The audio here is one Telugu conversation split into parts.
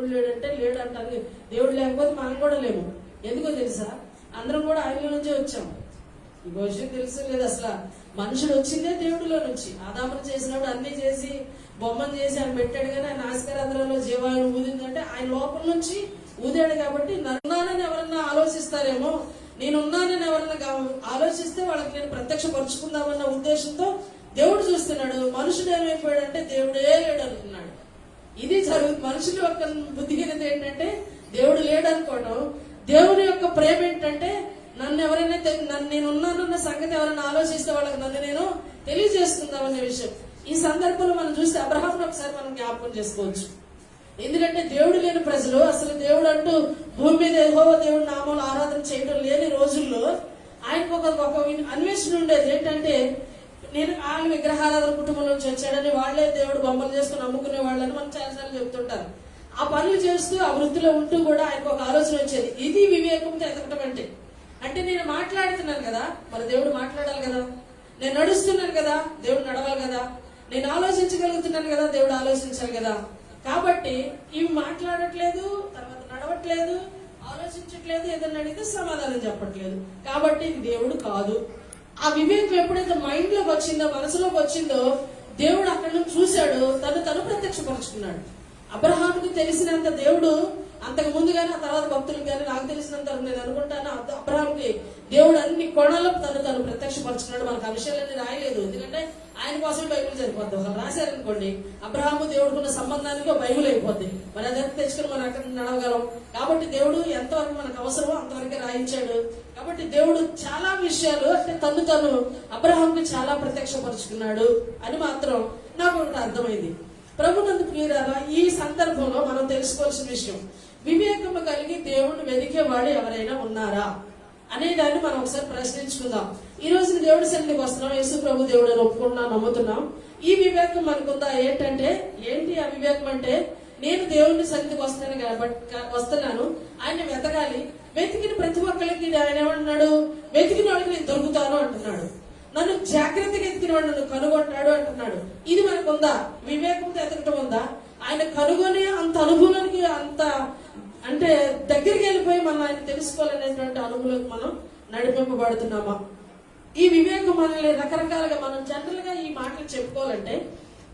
దేవుడు లేడంటే లేడు అంటారు. దేవుడు లేకపోతే మనం కూడా లేము. ఎందుకో తెలుసా? అందరం కూడా ఆయన నుంచే వచ్చాము. ఈ విషయం తెలుసు లేదు? అసలు మనుషుడు వచ్చిందే దేవుడిలో నుంచి. ఆదామును చేసినప్పుడు అన్ని చేసి బొమ్మను చేసి ఆయన పెట్టాడు, కానీ ఆయన ఆస్కారాధనలో జీవాలను ఊదిందంటే ఆయన లోపల నుంచి ఊదాడు. కాబట్టి నన్నానని ఎవరన్నా ఆలోచిస్తారేమో, నేనున్నానని ఎవరన్నా ఆలోచిస్తే వాళ్ళకి నేను ప్రత్యక్షపరుచుకుందామన్న ఉద్దేశంతో దేవుడు చూస్తున్నాడు. మనుషుడు ఏమైపోయాడంటే దేవుడే లేడు అనుకున్నాడు. ఇది మనుషుల యొక్క బుద్ధిహీనత ఏంటంటే దేవుడు లేడు అనుకోవడం. దేవుని యొక్క ప్రేమ ఏంటంటే నన్ను ఎవరైనా నేనున్నానన్న సంగతి ఎవరైనా ఆలోచిస్తే వాళ్ళకి నన్ను నేను తెలియజేస్తుందామనే విషయం. ఈ సందర్భంలో మనం చూస్తే అబ్రహామును ఒకసారి మనం జ్ఞాపకం చేసుకోవచ్చు. ఎందుకంటే దేవుడు లేని ప్రజలు, అసలు దేవుడు అంటూ భూమి మీద యెహోవా దేవుడి నామములు ఆరాధన చేయడం లేని రోజుల్లో ఆయనకు ఒక అన్వేషణ ఉండేది. ఏంటంటే నేను ఆయన విగ్రహారాధన కుటుంబం నుంచి వచ్చాడని, వాళ్లే దేవుడు బొమ్మలు చేసుకుని అమ్ముకునే వాళ్ళని మనం చాలాసార్లు చెప్తుంటారు. ఆ పనులు చేస్తూ ఆ వృత్తిలో ఉంటూ కూడా ఆయనకు ఒక ఆలోచన వచ్చేది. ఇది వివేకంతో ఎదగటం అంటే నేను మాట్లాడుతున్నాను కదా, మరి దేవుడు మాట్లాడాలి కదా. నేను నడుస్తున్నాను కదా, దేవుడు నడవాలి కదా. నేను ఆలోచించగలుగుతున్నాను కదా, దేవుడు ఆలోచించాలి కదా. కాబట్టి ఇవి మాట్లాడట్లేదు, తర్వాత నడవట్లేదు, ఆలోచించట్లేదు, ఏదన్నా అడిగితే సమాధానం చెప్పట్లేదు. కాబట్టి ఇది దేవుడు కాదు. ఆ వివేకం ఎప్పుడైతే మైండ్ లోకి వచ్చిందో, మనసులోకి వచ్చిందో, దేవుడు అక్కడ నుంచి చూశాడు, తను ప్రత్యక్షపరుచుకున్నాడు. అబ్రహాముకి తెలిసినంత దేవుడు అంతకు ముందు కానీ ఆ తర్వాత భక్తులకు కానీ నాకు తెలిసినంత నేను అనుకుంటాను, అబ్రహాంకి దేవుడు అన్ని కోణాల్లో తను ప్రత్యక్షపరుచుకున్నాడు. మనకు ఆ విషయాలన్నీ రాయలేదు, ఎందుకంటే ఆయన కోసం బైబిల్ సరిపోద్ది. ఒకరు రాశారనుకోండి అబ్రహాము దేవుడుకున్న సంబంధానికి బైబిల్ అయిపోద్ది, మరి అదంతా తెచ్చుకుని మనం అక్కడ నడవగలం. కాబట్టి దేవుడు ఎంతవరకు మనకు అవసరమో అంతవరకే రాయించాడు. కాబట్టి దేవుడు చాలా విషయాలు అంటే తను అబ్రహాంకి చాలా ప్రత్యక్షపరుచుకున్నాడు అని మాత్రం నాకు ఒకటి అర్థమైంది. ప్రభునందు ప్రియులారా, ఈ సందర్భంలో మనం తెలుసుకోవాల్సిన విషయం, వివేకము కలిగి దేవుణ్ణి వెదికేవాడు ఎవరైనా ఉన్నారా అనే దాన్ని మనం ఒకసారి ప్రశ్నించుకుందాం. ఈ రోజు దేవుడి సన్నిధికి వస్తున్నాం, యేసు ప్రభు దేవుడు అని ఒప్పుకుంటున్నాం, నమ్ముతున్నాం. ఈ వివేకం మనకుందా? ఏంటి ఆ వివేకం అంటే, నేను దేవుడిని సన్నిధికి వస్తున్నాను, ఆయన వెతకాలి. వెతికిన ప్రతి ఒక్కరికి ఆయన ఏమంటున్నాడు? వెతికిన వాడికి నేను దొరుకుతాను అంటున్నాడు. నన్ను జాగ్రత్తగా ఎత్తిన వాడు నన్ను కనుగొంటాడు అంటున్నాడు. ఇది మనకుందా? వివేకంతో ఎతకటం ఉందా? ఆయన కనుగొని అంత అనుభవానికి అంత అంటే దగ్గరికి వెళ్ళిపోయి మనం ఆయన తెలుసుకోవాలనేటువంటి అనుభవంలోకి మనం నడిపింపబడుతున్నామా? ఈ వివేకం మనల్ని రకరకాలుగా మనం జనరల్ గా ఈ మాటలు చెప్పుకోవాలంటే,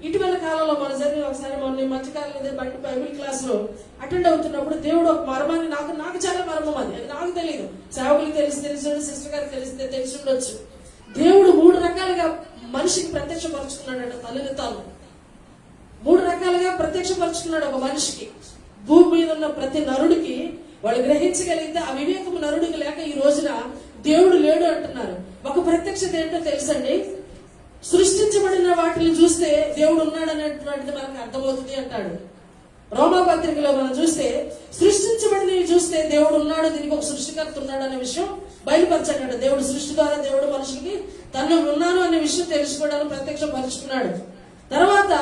ఇటీవల కాలంలో మన జరిగిన ఒకసారి మన మధ్యకాలంలో బైబిల్ క్లాస్ లో అటెండ్ అవుతున్నప్పుడు దేవుడు ఒక మర్మాన్ని నాకు చాలా మర్మం అది నాకు తెలియదు, సేవకులకు తెలుసు, సిస్టర్ గారికి తెలిసి ఉండొచ్చు. దేవుడు 3 రకాలుగా మనిషికి ప్రత్యక్షపరుచుకున్నాడు. తల్లిని తాను 3 రకాలుగా ప్రత్యక్షపరుచుకున్నాడు ఒక మనిషికి. భూమి మీద ఉన్న ప్రతి నరుడికి వాళ్ళు గ్రహించగలిగితే ఆ వివేకము నరుడికి లేక ఈ రోజున దేవుడు లేడు అంటున్నారు. ఒక ప్రత్యక్షత ఏంటో తెలుసండి, సృష్టించబడిన వాటిని చూస్తే దేవుడు ఉన్నాడు అనేటువంటిది మనకు అర్థమవుతుంది అంటాడు. రోమాపత్రికలో మనం చూస్తే సృష్టించబడినవి చూస్తే దేవుడు ఉన్నాడు, దీనికి ఒక సృష్టికర్త ఉన్నాడు అనే విషయం బయలుపరచాడు. దేవుడు సృష్టి ద్వారా దేవుడు మనుషులకి తను ఉన్నాను అనే విషయం తెలుసుకోవడానికి ప్రత్యక్షపరుచుకున్నాడు. తర్వాత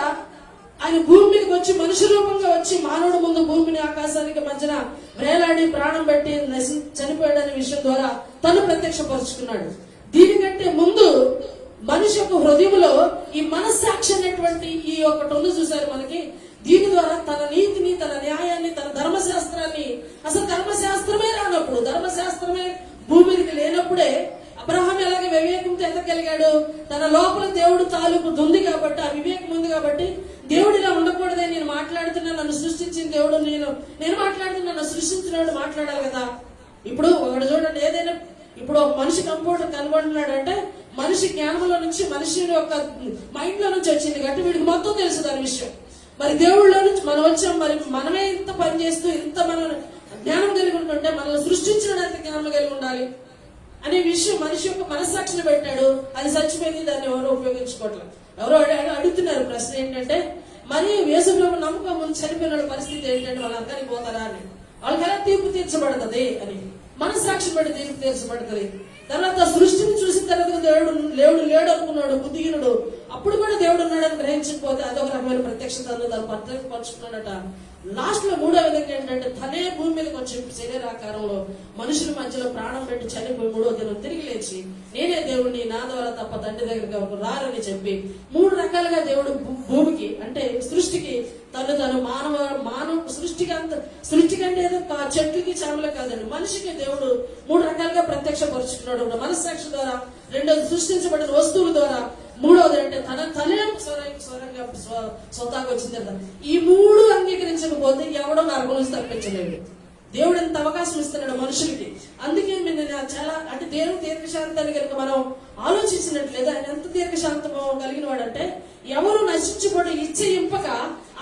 ఆయన భూమి మీదకి వచ్చి మనుషు రూపంగా వచ్చి మానవుడు ముందు భూమిని ఆకాశానికి మధ్యన వేలాడి ప్రాణం పెట్టి చనిపోయాడు అనే విషయం ద్వారా తను ప్రత్యక్షపరుచుకున్నాడు. దీనికంటే ముందు మనిషి యొక్క హృదయంలో ఈ మనస్సాక్షి అనేటువంటి ఈ ఒకటి ఉంది చూసారు మనకి. దీని ద్వారా తన నీతిని, తన న్యాయాన్ని, తన ధర్మశాస్త్రాన్ని, అసలు ధర్మశాస్త్రమే రానప్పుడు, ధర్మశాస్త్రమే భూమికి లేనప్పుడే అబ్రహాం ఎలాగే వివేకంతో ఎదగలిగాడు? తన లోపల దేవుడు తాలూకు ఉంది కాబట్టి, ఆ వివేకం ఉంది కాబట్టి, దేవుడు ఇలా ఉండకూడదే, నేను మాట్లాడుతున్నా, నన్ను సృష్టించిన దేవుడు, నేను మాట్లాడుతున్నా, నన్ను సృష్టించినవాడు మాట్లాడాలి కదా. ఇప్పుడు ఒకటి చూడండి, ఏదైనా ఇప్పుడు ఒక మనిషి కంప్యూటర్ కనుగొంటున్నాడు అంటే మనిషి జ్ఞానంలో నుంచి, మనిషి యొక్క మైండ్ లో నుంచి వచ్చింది కాబట్టి వీడికి మొత్తం తెలుసు దాని విషయం. మరి దేవుళ్ళలో నుంచి మనం వచ్చాం, మరి మనమే ఇంత పని చేస్తూ ఇంత మనం జ్ఞానం కలిగి ఉంటుంటే మనల్ని సృష్టించడం ఎంత జ్ఞానం కలిగి ఉండాలి అనే విషయం మనిషి యొక్క మనస్సాక్షిని పెట్టాడు. అది చచ్చిపోయింది, దాన్ని ఎవరు ఉపయోగించుకోవట్లేదు. ఎవరో అడుగుతున్నారు ప్రశ్న ఏంటంటే, మరి యేసుప్రభు నమ్మకం ముందు చనిపోయిన పరిస్థితి ఏంటంటే వాళ్ళు అందరికి పోతారా అని, వాళ్ళకి ఎలా తీర్పు తీర్చబడుతుంది అని. మనస్సాక్షి బట్టి తీర్పు తీర్చబడుతుంది. తర్వాత సృష్టిని చూసిన తర్వాత దేవుడు లేడు అనుకున్నాడు బుద్ధిహీనుడు. అప్పుడు కూడా దేవుడు ఉన్నాడని గ్రహించకపోతే అదొక రకమైన ప్రత్యక్షత తను ప్రత్యక్షపరుచుకున్నాడట. లాస్ట్ లో 3వ విధంగా ఏంటంటే, తనే భూమి మీదకి వచ్చి శరీరాకారంలో మనుషుల మధ్యలో ప్రాణం పెట్టి చనిపోయి 3వ దినం తిరిగి లేచి నేనే దేవుడిని, నా ద్వారా తప్ప తండ్రి దగ్గరికి ఎవరు రారని చెప్పి 3 రకాలుగా దేవుడు భూమికి అంటే సృష్టికి తను మానవ సృష్టి సృష్టి కంటే ఏదో చెట్టుకి చేమలే కాదండి, మనిషికి దేవుడు 3 రకాలుగా ప్రత్యక్షపరుచుకున్నాడు. మనస్సాక్షి ద్వారా, రెండోది సృష్టించబడిన వస్తువుల ద్వారా, మూడవది అంటే తన తనే స్వరంగా స్వతహాగా వచ్చింది కదా. ఈ 3 అంగీకరించకపోతే ఎవడో నరకం నుంచి తప్పించలేడు. దేవుడు ఎంత అవకాశం ఇస్తున్నాడు మనుషులకి. అందుకే నేను చాలా అంటే దేవుడు దీర్ఘశాంతాన్ని కనుక మనం ఆలోచించినట్లేదు, ఆయన ఎంత దీర్ఘశాంతం కలిగిన వాడంటే ఎవరు నశించిపోవడం ఇచ్చయింపక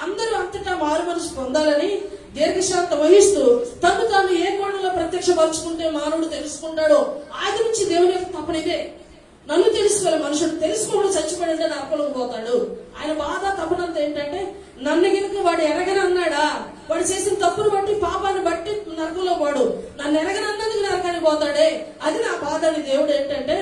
అందరూ అంతటా మారు మనసు పొందాలని దీర్ఘశాంతం వహిస్తూ తాను ఏ కోణంలో ప్రత్యక్షపరుచుకుంటే మానవుడు తెలుసుకుంటాడో ఆది నుంచి దేవుని యొక్క తపన ఇదే. నన్ను తెలుసుకోవాలి మనుషుడు, తెలుసుకోవడం చచ్చిపోయాడంటే నరకలోకి పోతాడు. ఆయన బాధ తపనంతా ఏంటంటే నన్ను గినక వాడు ఎరగనన్నాడా, వాడు చేసిన తప్పును బట్టి పాపాన్ని బట్టి నరకంలో వాడు నన్ను ఎరగనన్నందుకు నరకానికి పోతాడే, అది నా బాధ అని దేవుడు ఏంటంటే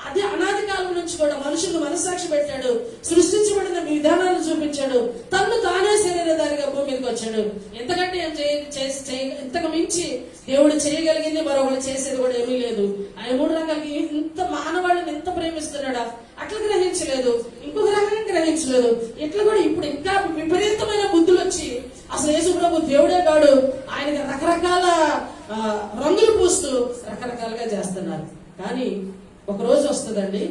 అది అనాది కాలం నుంచి కూడా మనుషులకు మనస్సాక్షి పెట్టాడు, సృష్టించబడిన విధానాలను చూపించాడు, తను తానే శరీరధారిగా భూమి మీదకి వచ్చాడు. ఎంతకంటే ఇంతకు మించి దేవుడు చేయగలిగింది మరొకటి చేసేది కూడా ఏమీ లేదు. ఆయన 3 రకాలకి ఇంత మానవాళ్ళని ఎంత ప్రేమిస్తున్నాడా అట్లా గ్రహించలేదు, ఇంకొక రకంగా గ్రహించలేదు. ఇట్లా కూడా ఇప్పుడు ఇంకా విపరీతమైన బుద్ధులు వచ్చి అసలు యేసు ప్రభు దేవుడే కాడు, ఆయనకి రకరకాల రంగులు పూస్తూ రకరకాలుగా చేస్తున్నారు. కానీ ఒక రోజు వస్తుందండి,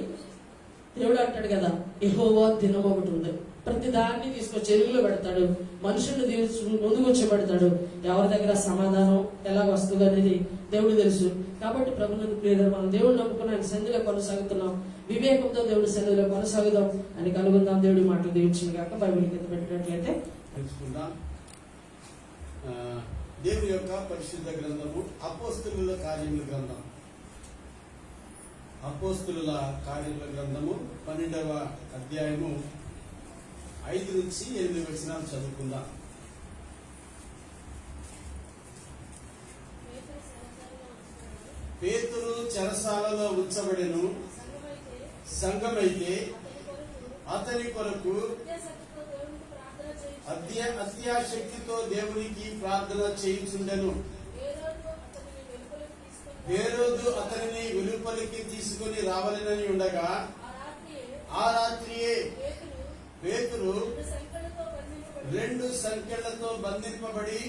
దేవుడు అంటాడు కదా, యెహోవా దినం ఒకటి ఉంది, ప్రతి దాన్ని తీసుకొచ్చి ఎలుగులో పెడతాడు, మనుషుల్ని ముందుకు వచ్చేపెడతాడు. ఎవరి దగ్గర సమాధానం ఎలా వస్తుంది అనేది దేవుడు తెలుసు. కాబట్టి ప్రభునందు ప్రియమైన మనం దేవుడు నమ్ముకుని ఆయన సన్నిధిలో కొనసాగుతున్నాం, వివేకంతో దేవుడి సన్నిధిలో కొనసాగుదాం అని కనుగొందాం. దేవుడి మాటలు దీవించిన కాక బైబిల్ కింద పెట్టినట్లయితే తెలుసుకుందాం. దేవుని యొక్క పరిశుద్ధ గ్రంథము అపోస్తలుల కార్యముల గ్రంథం, అపోస్తలుల కార్యముల గ్రంథము 12వ అధ్యాయము 5 నుంచి 8 వచనాలు చదువుకుందాం. పేతురు చెరసాలలో ఉంచబడెను, సంఘమైతే అతని కొరకు అత్యాశక్తితో దేవునికి ప్రార్థన చేయించుండెను. హేరోదు అతనిని వెలుపలికి తీసుకుని రావాలని ఉండగా ఆ రాత్రియే పేతురు 2 సంకెళ్లతో బంధింపబడి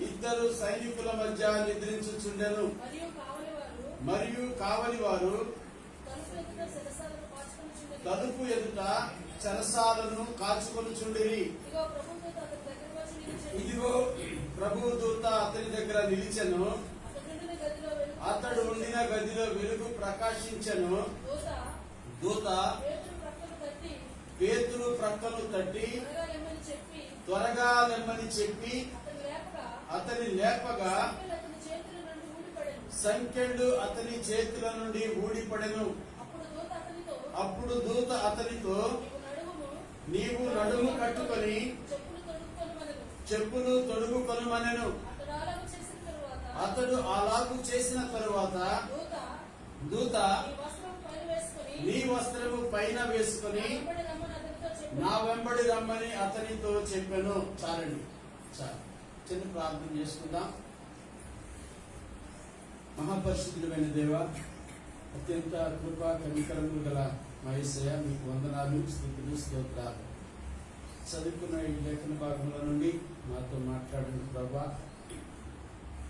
2 సైనికుల మధ్య నిద్రించుచుండెను. మరియు కావలివారు తలుపు ఎదుట చెరసాలను కాచుకొనుచుండిరి. ఇదిగో ప్రభు దూత అతని దగ్గర నిలిచెను, అతడు ఉండిన గదిలో వెలుగు ప్రకాశించెను. దూత పేతురు ప్రక్కను తట్టి త్వరగా లెమ్మని చెప్పి అతని లేపగా సంకెళ్ళు అతని చేతుల నుండి ఊడిపడెను. అప్పుడు దూత అతనితో, నీవు నడుము కట్టుకొని చెప్పులు తొడుగుకొనుమనెను. అతడు అలాగు చేసిన తరువాత దూత నీ వస్త్రము పైన వేసుకొని నా వెంబడి రమ్మని అతనితో చెప్పెను. చాలండి, చాలు. చిన్న ప్రార్థన చేసుకుందాం. మహాపరిశుద్ధుడైన దేవ, అత్యంత కృపా కనికరములు గల మా యేసయ్య, మీకు వందనాలు, స్తుతులు, స్తోత్రాలు. చదువుకున్న ఈ లేఖన భాగంలో నుండి మాతో మాట్లాడిన ప్రభా,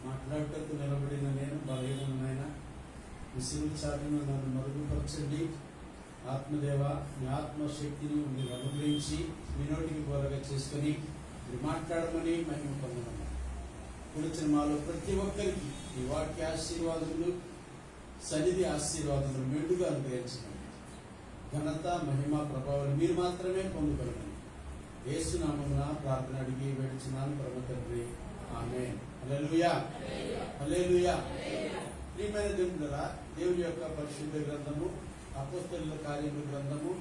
మాట్లాడటకు నిలబడిన నేను బలహీనమైన విసురు చాటును నన్ను మరుగుపరచండి. ఆత్మదేవ, మీ ఆత్మశక్తిని మీరు అనుగ్రహించి మీ నోటికి బోరగా చేసుకుని మీరు మాట్లాడమని మహిమ పొందమని కూర్చున్న మాలో ప్రతి ఒక్కరికి ఈ వాక్య ఆశీర్వాదములు, సన్నిధి ఆశీర్వాదములు మెండుగా అనుగ్రహించండి. ఘనత, మహిమ, ప్రభావాలు మీరు మాత్రమే పొందుకోగలమని యేసు నామమున ప్రార్థన అడిగి వేడుచున్నాను పరమ తండ్రి, ఆమేన్. హల్లెలూయా, హల్లెలూయా. ప్రియమైన దేవులారా, దేవుని యొక్క పరిశుద్ధ గ్రంథము అపోస్తలుల కార్యముల గ్రంథము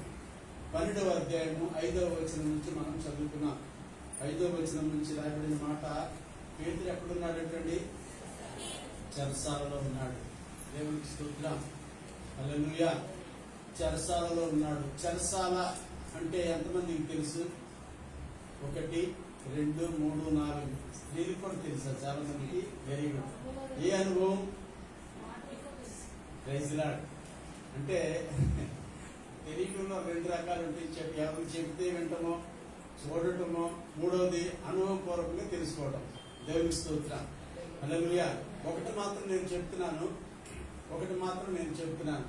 12వ అధ్యాయము 5వ వచనం నుంచి మనం చదువుకున్నాం. 5వ వచనం నుంచి రాయబడిన మాట, పేతురు ఎక్కడున్నాడంటండి? చెరసాలలో ఉన్నాడు. దేవునికి స్తోత్రం, హల్లెలూయా. చెరసాలలో ఉన్నాడు. చెరసాల అంటే ఎంతమందికి తెలుసు? 1, 2, 3, 4 స్త్రీలకు కూడా తెలుసా? చాలా మందికి. Very good. ఏ అనుభవం? Praise lord. అంటే తెలియకుండా 2 రకాలు ఉంటాయి. ఎవరికి చెప్తే వింటామో, చూడటము, మూడవది అనుభవపూర్వకంగా తెలుసుకోవడం. దేవునికి స్తోత్రం. హల్లెలూయా. ఒకటి మాత్రం నేను చెప్తున్నాను,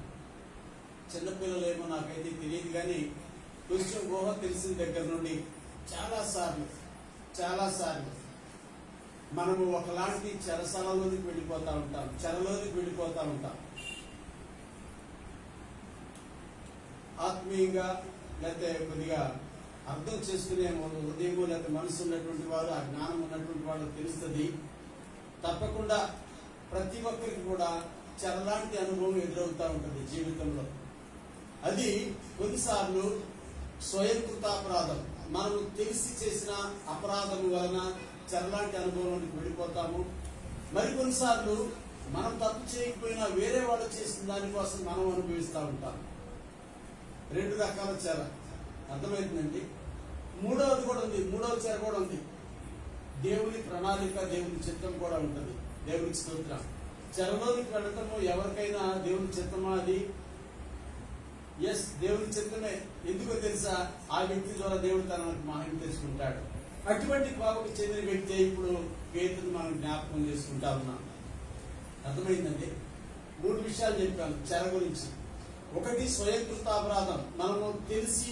చిన్నపిల్లలేమో నాకైతే తెలియదు కానీ కొంచెం ఊహ తెలిసిన దగ్గర నుండి చాలా సార్లు మనము ఒకలాంటి చెరలోనికి వెళ్ళిపోతా ఉంటాం. ఆత్మీయంగా లేకపోతే కొద్దిగా అర్థం చేసుకునే హృదయము లేకపోతే మనసు ఉన్నటువంటి వారు, ఆ జ్ఞానం ఉన్నటువంటి వాళ్ళు తెలుస్తుంది. తప్పకుండా ప్రతి ఒక్కరికి కూడా చెరలాంటి అనుభవం ఎదురవుతూ ఉంటుంది జీవితంలో. అది కొన్నిసార్లు స్వయంకృతాపరాధం, మనము తెలిసి చేసిన అపరాధం వలన చెరలాంటి అనుభవంలోకి వెళ్ళిపోతాము. మరికొన్నిసార్లు మనం తప్పు చేయకపోయినా వేరే వాళ్ళు చేసిన దానికోసం మనం అనుభవిస్తూ ఉంటాం. 2 రకాల చెర, అర్థమవుతుందండి. మూడవ చెర కూడా ఉంది. దేవుని ప్రణాళిక, దేవుని చిత్తం కూడా ఉంటుంది. దేవునికి స్తోత్రం. చెరలోనికి వెళ్ళటము ఎవరికైనా దేవుని చిత్తమా? అది ఎస్, దేవుని చిత్తమే. ఎందుకో తెలుసా? ఆ వ్యక్తి ద్వారా దేవుడు తనకు మహిమ తెచ్చుకుంటాడు. అటువంటి కోపకు చెందిన వ్యక్తి ఇప్పుడు పేతురుని మనం జ్ఞాపకం చేసుకుంటా ఉన్నాం. అర్థమైందండి. 3 విషయాలు చెప్పాను చెర గురించి. ఒకటి స్వయంకృతాపరాధం, మనము తెలిసి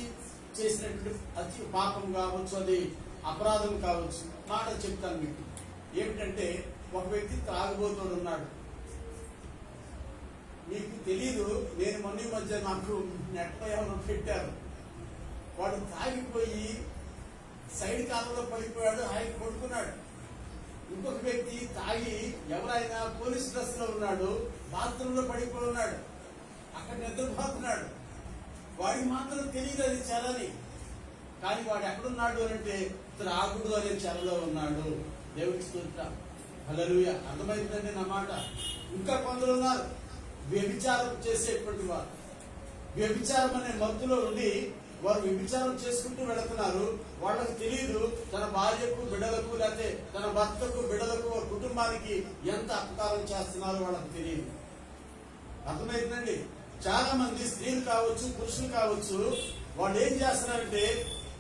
చేసినటువంటి అతి పాపం కావచ్చు, అది అపరాధం కావచ్చు. మాట చెప్తాను మీకు. ఏమిటంటే, ఒక వ్యక్తి త్రాగుబోతుడు ఉన్నాడు. మీకు తెలీదు, నేను మొన్న మధ్య నాకు నెట్లో ఏమైనా పెట్టారు. వాడు తాగిపోయి సైడ్ కాలంలో పడిపోయాడు, హాయి కొడుకున్నాడు. ఇంకొక వ్యక్తి తాగి ఎవరైనా పోలీస్ డ్రెస్ లో ఉన్నాడు, బాత్రూంలో పడిపోయి ఉన్నాడు, అక్కడ నిద్రపోతున్నాడు. వాడికి మాత్రం తెలియదు అది చెరని. కానీ వాడు ఎక్కడున్నాడు అంటే త్రాగుడు అనే చెరలో ఉన్నాడు. దేవుడికి స్తోత్రం. హల్లెలూయా. అర్థమైందండి నా మాట. ఇంకా కొందరు ఉన్నారు వ్యభిచారం చేసేటువంటి వారు. వ్యభిచారం అనే మత్తులో ఉండి వారు వ్యభిచారం చేసుకుంటూ వెళుతున్నారు. వాళ్ళకి తెలియదు తన భార్యకు, బిడ్డలకు, లేకపోతే తన భర్తకు, బిడ్డలకు, కుటుంబానికి ఎంత అపకారం చేస్తున్నారో వాళ్ళకి తెలియదు. అర్థమైందండి. చాలా మంది స్త్రీలు కావచ్చు, పురుషులు కావచ్చు, వాళ్ళు ఏం చేస్తున్నారంటే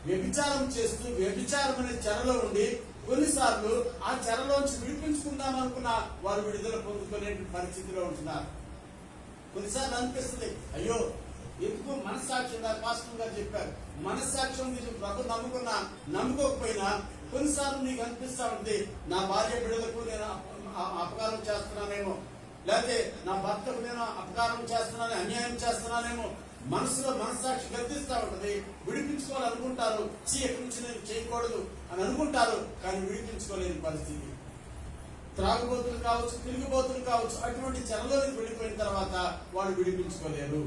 వ్యభిచారం చేస్తూ వ్యభిచారం అనే చెరలో ఉండి కొన్నిసార్లు ఆ చెరలోంచి విడిపించుకుందాం అనుకున్న వారు విడుదల పొందుకునే పరిస్థితిలో ఉంటున్నారు. కొన్నిసార్లు అనిపిస్తుంది, అయ్యో ఎందుకు మనస్సాక్ష్యం గారు, పాస్టర్ గారు చెప్పారు, మనస్సాక్ష్యం ప్రభు నమ్ముకోకపోయినా కొన్నిసార్లు నీకు అనిపిస్తా ఉంది, నా భార్య బిడ్డలకు నేను అపకారం చేస్తున్నానేమో, లేకపోతే నా భర్తకు నేను అపకారం చేస్తున్నాను, అన్యాయం చేస్తున్నానేమో. మనసులో మనస్సాక్షి గర్తిస్తూ ఉంటది. విడిపించుకోవాలనుకుంటారు, ఎక్కడి నుంచి నేను చేయకూడదు అని అనుకుంటారు, కానీ విడిపించుకోలేని పరిస్థితి. త్రాగుబోతులు కావచ్చు, తిరుగుబోతులు కావచ్చు, అటువంటి చెరలోకి వెళ్ళిపోయిన తర్వాత వాళ్ళు విడిపించుకోలేరు.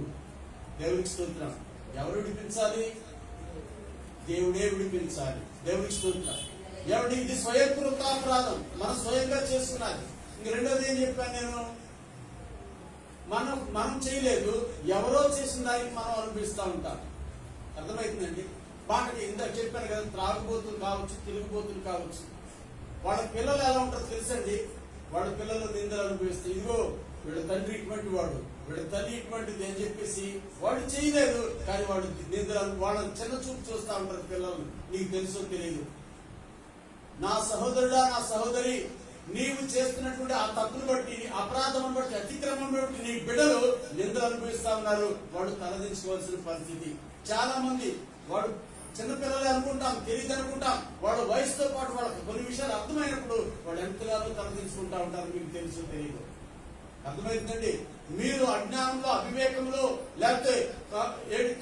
దేవుడికి స్తోత్రం. ఎవరు విడిపించాలి? దేవుడే విడిపించాలి. దేవుడికి స్తోత్రం. ఎవరి ఇది స్వయంకృతాపరాధం, మనం స్వయంగా చేసుకున్నది. ఇంక రెండోది ఏం చెప్పాను నేను, మనం చేయలేదు, ఎవరో చేసిన దానికి మనం అనిపిస్తూ ఉంటాం. అర్థమవుతుందండి. వాటికి ఇందాక చెప్పాను కదా, త్రాగుబోతులు కావచ్చు, తిరుగుబోతులు కావచ్చు, వాళ్ళ పిల్లలు ఎలా ఉంటారో తెలుసండి. వాళ్ళ పిల్లలు నిందలు అనుభవిస్తే, ఇదిగో వీళ్ళ తండ్రి ఇటువంటి వాడు, వీళ్ళ తల్లి ఇటువంటిది అని చెప్పేసి వాడు చేయలేదు, కానీ వాడు నిందలు, వాళ్ళని చిన్న చూపు చూస్తూ ఉంటారు పిల్లలు. నీకు తెలుసో తెలియదు. నా సహోదరుడా, నా సహోదరి, నీవు చేస్తున్నటువంటి ఆ తప్పును బట్టి, అపరాధం బట్టి, అతిక్రమం బట్టి నీ బిడ్డలు నిందలు అనుభవిస్తా ఉన్నారు. వాడు తలదించుకోవాల్సిన పరిస్థితి. చాలా మంది వాడు చిన్నపిల్లలే అనుకుంటాం, తెలియదు అనుకుంటాం. వాళ్ళ వయసుతో పాటు వాళ్ళకి కొన్ని విషయాలు అర్థమైనప్పుడు వాళ్ళు ఎంతగానో తలదించుకుంటా ఉంటారు. మీకు తెలుసు తెలియదు. అర్థమైందండి. మీరు అజ్ఞానంలో, అవివేకంలో, లేకపోతే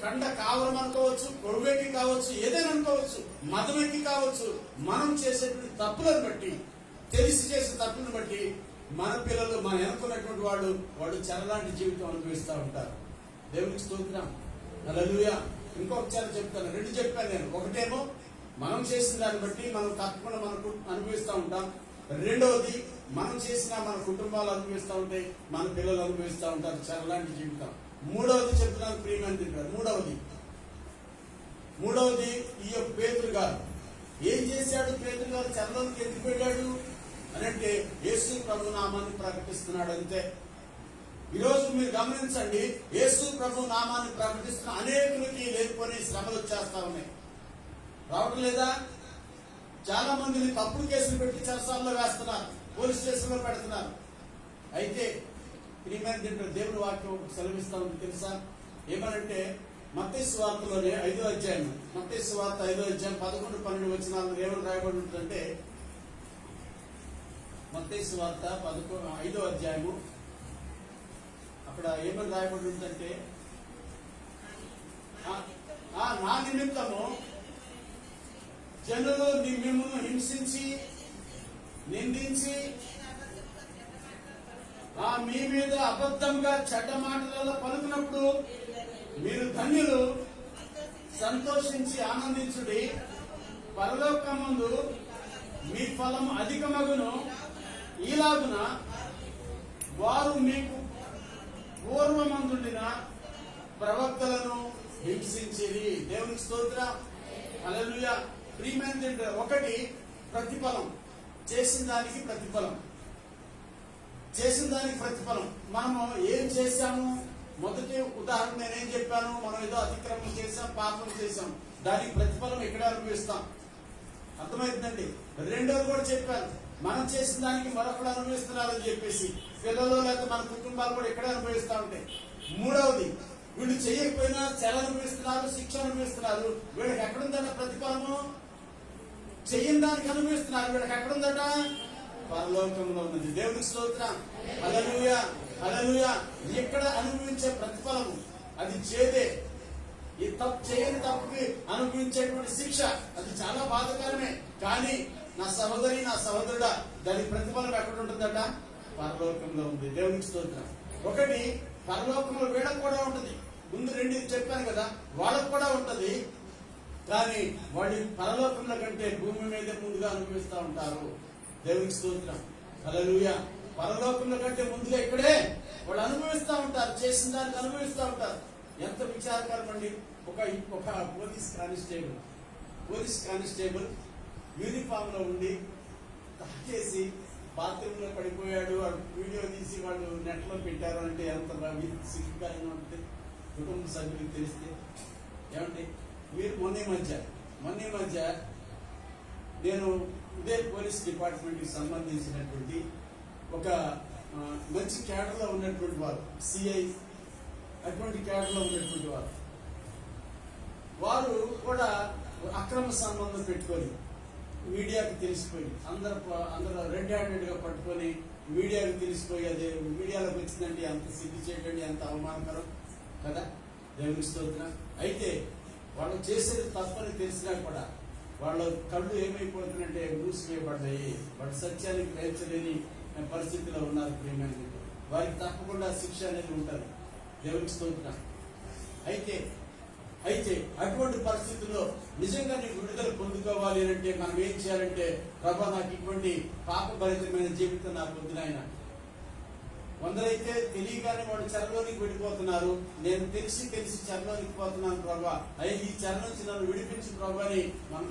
కండ కావరం అనుకోవచ్చు, కొడువేకి కావచ్చు, ఏదైనా అనుకోవచ్చు, మదమెక్కి కావచ్చు, మనం చేసేటువంటి తప్పులను బట్టి, తెలిసి చేసే తప్పులను బట్టి మన పిల్లలు, మనం అనుకున్నటువంటి వాళ్ళు చెరలాంటి జీవితం అనుభవిస్తూ ఉంటారు. దేవునికి స్తోత్రం. హల్లెలూయా. ఇంకొకసారి చెప్తాను, 2 చెప్పాను నేను. ఒకటేమో మనం చేసిన దాన్ని బట్టి మనం తప్పకుండా మనకు అనుభవిస్తూ ఉంటాం. రెండవది మనం చేసిన మన కుటుంబాలు అనుభవిస్తూ ఉంటాయి, మన పిల్లలు అనుభవిస్తూ ఉంటారు చెరలాంటి జీవితం. మూడవది చెప్తున్నాను ప్రియమైన, మూడవది ఈ యొక్క పేతురు గారు ఏం చేశాడు? పేతురు గారు చెరలోకి ఎందుకు వెళ్ళాడు అని అంటే యేసు ప్రభు నామాన్ని ప్రకటిస్తున్నాడు అంతే. ఈరోజు మీరు గమనించండి, యేసు ప్రభు నామాన్ని ప్రకటిస్తున్న అనేకులకి లేకపోని శ్రమలు వచ్చేస్తా ఉన్నాయి. రావడం లేదా? చాలా మందిని తప్పుడు కేసులు పెట్టి చెరసాలలో వేస్తున్నారు, పోలీస్ స్టేషన్లో పెడుతున్నారు. అయితే ప్రియమైన దేవుని వాక్యం సెలవిస్తా ఉంది తెలుసా? ఏమనంటే మత్తయి సువార్తలోనే 5వ అధ్యాయం, మత్తయి సువార్త 5వ అధ్యాయం 11-12 వచనాలను ఏమని రాయబడి ఉంటుందంటే, మత్తయి సువార్త 5వ అధ్యాయము అక్కడ ఏమని రాయబడి ఉంటుందంటే, నా నిమిత్తము జనులు మిమ్మల్ని హింసించి నిందించి మీ మీద అబద్ధంగా చెడ్డ మాటలలో పలుకున్నప్పుడు మీరు ధన్యులు, సంతోషించి ఆనందించుడి, పరలోకమందు మీ ఫలం అధికమగును. ఈలాగున వారు మీకు పూర్వమందుండిన ప్రవక్తలను హింసించిరి. దేవునికి స్తోత్రం, హల్లెలూయా. ప్రియమైన ఒకటి ప్రతిఫలం, చేసిన దానికి ప్రతిఫలం, చేసిన దానికి ప్రతిఫలం. మనము ఏం చేశాము? మొదటి ఉదాహరణ నేనేం చెప్పాను? మనం ఏదో అతిక్రమం చేశాం, పాపం చేశాం, దానికి ప్రతిఫలం ఇక్కడ అనుభవిస్తాం. అర్థమైందండి. రెండోది కూడా చెప్పాను, మనం చేసిన దానికి మరొకడు అనుభవిస్తున్నారని చెప్పేసి పిల్లలు లేదా మన కుటుంబాలు కూడా ఇక్కడే అనుభవిస్తూ ఉంటాయి. మూడవది, వీళ్ళు చేయకపోయినా చెర అనుభవిస్తున్నారు, శిక్ష అనుభవిస్తున్నారు. వీళ్ళకి ఎక్కడుందట ప్రతిఫలము? చెయ్యని దానికి అనుభవిస్తున్నారు, వీళ్ళకి ఎక్కడుందట? పరలోకంలో ఉన్నది. దేవునికి స్తోత్రం, హల్లెలూయా, హల్లెలూయా. ఇక్కడ అనుభవించే ప్రతిఫలము అది చేదే. ఈ తప్పు చేయని తప్పుకి అనుభవించేటువంటి శిక్ష అది చాలా బాధకరమే. కానీ నా సహోదరి, నా సహోదరుడా, దాని ప్రతిఫలం ఎక్కడ ఉంటుందట? పరలోకంలో ఉంది. దేవునికి స్తోత్రం. ఒకటి పరలోకంలో వీళ్ళకు కూడా ఉంటుంది. ముందు రెండు చెప్పాను కదా, వాళ్ళకు కూడా ఉంటది. కానీ వాళ్ళు పరలోకంలో కంటే భూమి మీద ముందుగా అనుభవిస్తూ ఉంటారు. దేవునికి స్తోత్రం, హల్లెలూయా. పరలోకంలో కంటే ముందుగా ఇక్కడే వాళ్ళు అనుభవిస్తూ ఉంటారు, చేసిన దానికి అనుభవిస్తూ ఉంటారు. ఎంత విచారకరం అండి. ఒక పోలీస్ కానిస్టేబుల్ యూనిఫామ్ లో ఉండి తాకేసి బాత్రూమ్ లో పడిపోయాడు, వాడు వీడియో తీసి వాళ్ళు నెట్ లో పెట్టారు అంటే ఎంత సిగ్గుగానే ఉంటుంది కుటుంబ సభ్యులకు తెలిస్తే. ఏమంటే మీరు మొన్న మధ్య నేను ఇదే పోలీస్ డిపార్ట్మెంట్ కి సంబంధించినటువంటి ఒక మంచి క్యాడర్ లో ఉన్నటువంటి వారు, సిఐ అటువంటి క్యాడర్ లో ఉన్నటువంటి వారు కూడా అక్రమ సంబంధం పెట్టుకొని మీడియాకి తెలిసిపోయి అందరూ రెడ్ హ్యాండెడ్ గా పట్టుకొని మీడియాకి తెలిసిపోయి అదే మీడియాలోకి వచ్చిందండి. అంత సిగ్గు చేయకండి, అంత అవమానకరం కదా. దేవునికి స్తోత్రం. అయితే వాళ్ళు చేసేది తప్పని తెలిసినా కూడా వాళ్ళ కళ్ళు ఏమైపోతుందంటే మూసివేయబడ్డాయి. వాటి సత్యాన్ని గ్రహించలేని పరిస్థితిలో ఉన్నారు. ప్రియమైన వారికి తప్పకుండా శిక్ష అనేది ఉంటుంది. దేవునికి స్తోత్రం. అయితే అటువంటి పరిస్థితుల్లో నిజంగా నీకు విడుదల పొందుకోవాలి అంటే మనం ఏం చేయాలంటే, ప్రభా నాకు ఇటువంటి పాపభరితమైన జీవితం నాకు వద్దు నాయన. కొందరైతే తెలియగానే వాడు చెరలోనికి వెళ్ళిపోతున్నారు. నేను తెలిసి చెరలోనికి పోతున్నాను ప్రభా, అయ్యి ఈ చెర నుంచి నన్ను విడిపించు ప్రభా అని మనం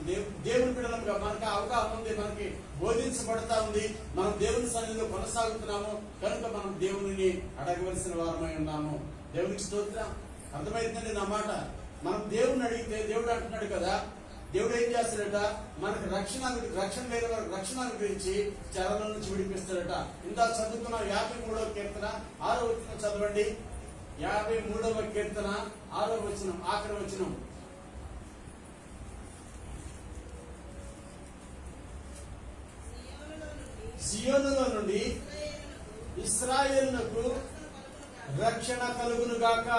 దేవుని బిడ్డలుగా మనకు అవగాహన ఉంది, మనకి బోధించబడతా ఉంది. మనం దేవుని సన్నిధిలో కొనసాగుతున్నాము కనుక మనం దేవుని అడగవలసిన వారమై ఉన్నాము. దేవునికి స్తోత్రం. అర్థమైందండి నా మాట. మనం దేవుని అడిగితే దేవుడు అంటున్నాడు కదా, దేవుడు ఏం చేస్తాడట, మనకు రక్షణ లేని వారికి రక్షణ గురించి చెరల నుంచి విడిపిస్తాడట. ఇందా చదువుకున్న 53వ కీర్తన 6వ వచనం చదవండి. 53వ కీర్తన 6వ వచనం, ఆఖరి వచనం. సియోనులో నుండి ఇశ్రాయేలునకు రక్షణ కలుగును గాక.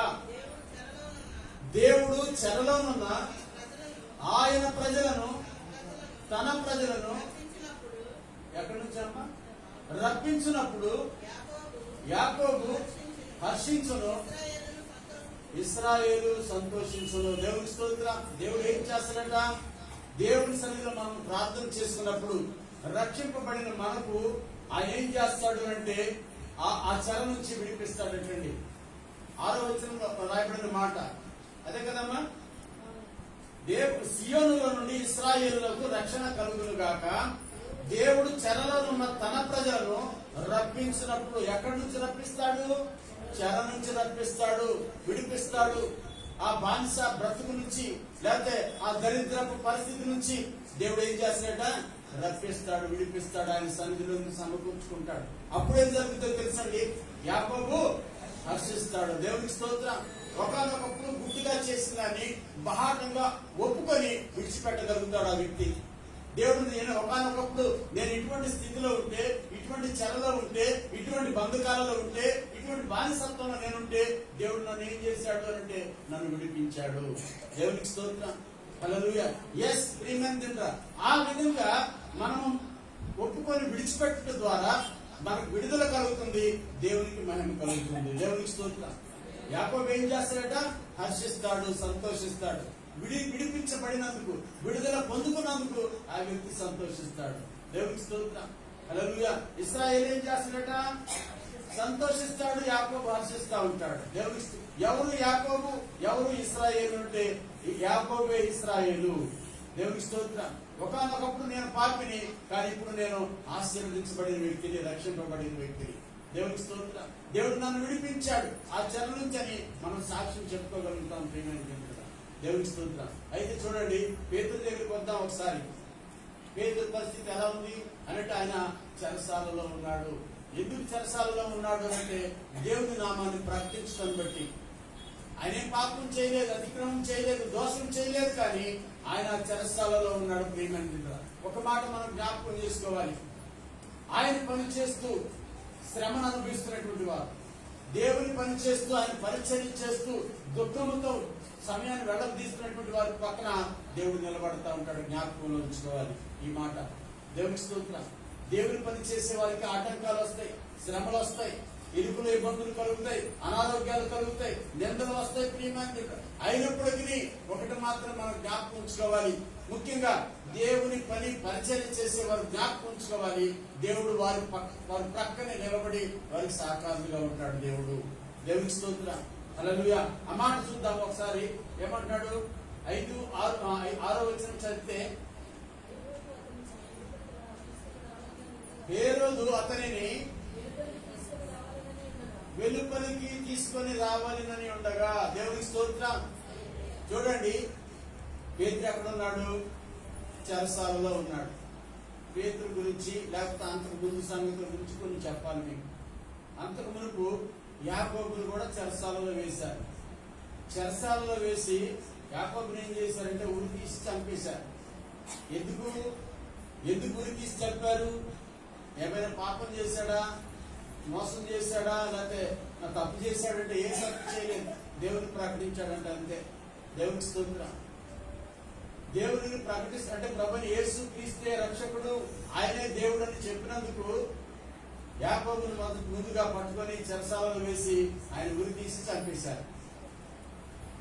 దేవుడు చెరలోనున్న ఆయన ప్రజలను, తన ప్రజలను ఎక్కడి నుంచి అమ్మా రప్పించినప్పుడు యాకోబు హర్షించును, ఇశ్రాయేలు సంతోషించును. దేవుని స్తోత్రం. దేవుడు ఏం చేస్తాడట, దేవుని సన్నిధిలో మనం ప్రార్థన చేసుకున్నప్పుడు రక్షింపబడిన మనకు ఆయన ఏం చేస్తాడు అంటే ఆ చెర నుంచి విడిపిస్తాడటండి. 6వ వచనంలో రాయబడిన మాట అదే కదమ్మా. సియోనులో నుండి ఇశ్రాయేలులకు రక్షణ కలుగును గాక. దేవుడు చెరలో ఉన్న తన ప్రజలను రప్పించినప్పుడు ఎక్కడి నుంచి రప్పిస్తాడు? చెర నుంచి రప్పిస్తాడు, విడిపిస్తాడు. ఆ బానిస బ్రతుకు నుంచి, లేకపోతే ఆ దరిద్రపు పరిస్థితి నుంచి దేవుడు ఏం చేస్తాడట? రప్పిస్తాడు, విడిపిస్తాడు, ఆయన సన్నిధిలో సమకూర్చుకుంటాడు. అప్పుడేం జరుగుతుందో తెలుసండి, యాకోబు హర్షిస్తాడు. దేవునికి స్తోత్రం. ఒకనొకప్పుడు గుడ్డిగా చేసిందని బహాటంగా ఒప్పుకొని విడిచిపెట్టగలుగుతాడు ఆ వ్యక్తి. దేవుడు నేను ఒకనొకప్పుడు నేను ఇటువంటి స్థితిలో ఉంటే, ఇటువంటి చెరలో ఉంటే, ఇటువంటి బంధకాలలో ఉంటే, ఇటువంటి బానిసత్వంలో నేనుంటే దేవుడు నన్ను ఏం చేశాడు అంటే నన్ను విడిపించాడు. దేవునికి స్తోత్రం. హల్లెలూయా. yes ప్రియమైనదిరా, ఆ విధంగా మనం ఒప్పుకొని విడిచిపెట్టడం ద్వారా మనకు విడుదల కలుగుతుంది, దేవునికి మహిమ కలుగుతుంది. దేవునికి స్తోత్రం. యాకోబు ఏం చేస్తాడట? హర్షిస్తాడు, సంతోషిస్తాడు. విడిపించబడినందుకు, విడుదల పొందుకున్నందుకు ఆ వ్యక్తి సంతోషిస్తాడు. దేవునికి స్తోత్రం. హల్లెలూయా. ఇశ్రాయేలు ఏం చేస్తాడట? సంతోషిస్తాడు, యాకోబు హర్షిస్తా ఉంటాడు. దేవునికి ఎవరు యాకోబు, ఎవరు ఇశ్రాయేలు అంటే యాకోబే ఇశ్రాయేలు. దేవునికి స్తోత్రం. ఒకనొకప్పుడు నేను పాపిని, కానీ ఇప్పుడు నేను ఆశీర్వదించబడిన వ్యక్తిని, రక్షింపబడిన వ్యక్తిని. దేవునికి స్తోత్రం. దేవుడు నన్ను విడిపించాడు ఆ చెర నుంచి అని మనం సాక్ష్యం చెప్పుకోగలుగుతాం. ప్రియమైన దేవునికి స్తోత్రం. అయితే చూడండి, పేతురు దగ్గరికి వద్దాం ఒకసారి. పేతురు పరిస్థితి ఎలా ఉంది అంటే ఆయన చెరసాలలో ఉన్నాడు. ఎందుకు చెరసాలలో ఉన్నాడు అంటే దేవుని నామాన్ని ప్రకటించడం బట్టి. ఆయన పాపం చేయలేదు, అతిక్రమం చేయలేదు, దోషం చేయలేదు, కానీ ఆయన చెరసాలలో ఉన్నాడు. ప్రియమైన ఒక మాట మనం జ్ఞాపకం చేసుకోవాలి. ఆయన పని చేస్తూ శ్రమను అనుభవిస్తున్నటువంటి వారు, దేవుని పని చేస్తూ ఆయన పరిచర్య చేస్తూ దుఃఖముతో సమయాన్ని వెళ్లదీస్తున్నటువంటి వారి పక్కన దేవుడు నిలబడతా ఉంటాడు. జ్ఞాపకంలో ఉంచుకోవాలి ఈ మాట. దేవునికి స్తోత్రం. దేవుని పని చేసే వారికి ఆటంకాలు వస్తాయి, శ్రమలు వస్తాయి, ఇరుకులు ఇబ్బందులు కలుగుతాయి, అనారోగ్యాలు కలుగుతాయి, నిందలు వస్తాయి. ప్రియమైన అయినప్పటికీ ఒకటి మాత్రం మనం జ్ఞాపకం ఉంచుకోవాలి. ముఖ్యంగా దేవుని పని పరిచర్య చేసే వారు జ్ఞాపకం ఉంచుకోవాలి. దేవుడు వారి ప్రక్కనే నిలబడి వారికి సహకారులుగా ఉంటాడు దేవుడు. దేవునికి స్తోత్రం. హల్లెలూయా. ఆ మాట చూద్దాం ఒకసారి. ఏమంటాడు? 5:6 వచనం చదివితే, హేరోదు అతనిని వెలుపలికి తీసుకొని రావాలని ఉండగా. దేవునికి స్తోత్రం. చూడండి, పేతురు ఎక్కడ ఉన్నాడు? చెరసాలలో ఉన్నాడు. పేతురు గురించి, లేకపోతే అంతకు ముందు సంగతుల గురించి కొన్ని చెప్పాలి మీకు. అంతకు మునుపు యాకోబును కూడా చెరసాలలో వేశారు. చెరసాలలో వేసి యాకోబుని ఏం చేశారంటే ఉరి తీసి చంపేశారు. ఎందుకు ఉరి తీసి చంపారు? ఏమైనా పాపం చేశాడా, మోసం చేశాడా, లేకపోతే తప్పు చేశాడంటే ఏ తప్పు చేయలేదు, దేవుని ప్రకటించాడంటే అంతే. దేవునికి స్తోత్రం. దేవుడిని ప్రకటిస్తే ప్రభుని యేసు క్రీస్తే రక్షకుడు, ఆయనే దేవుడు అని చెప్పినందుకు యాకోబును ముందుగా పట్టుకొని చెరసాలలో వేసి ఆయన ఉరి తీసి చంపేశారు.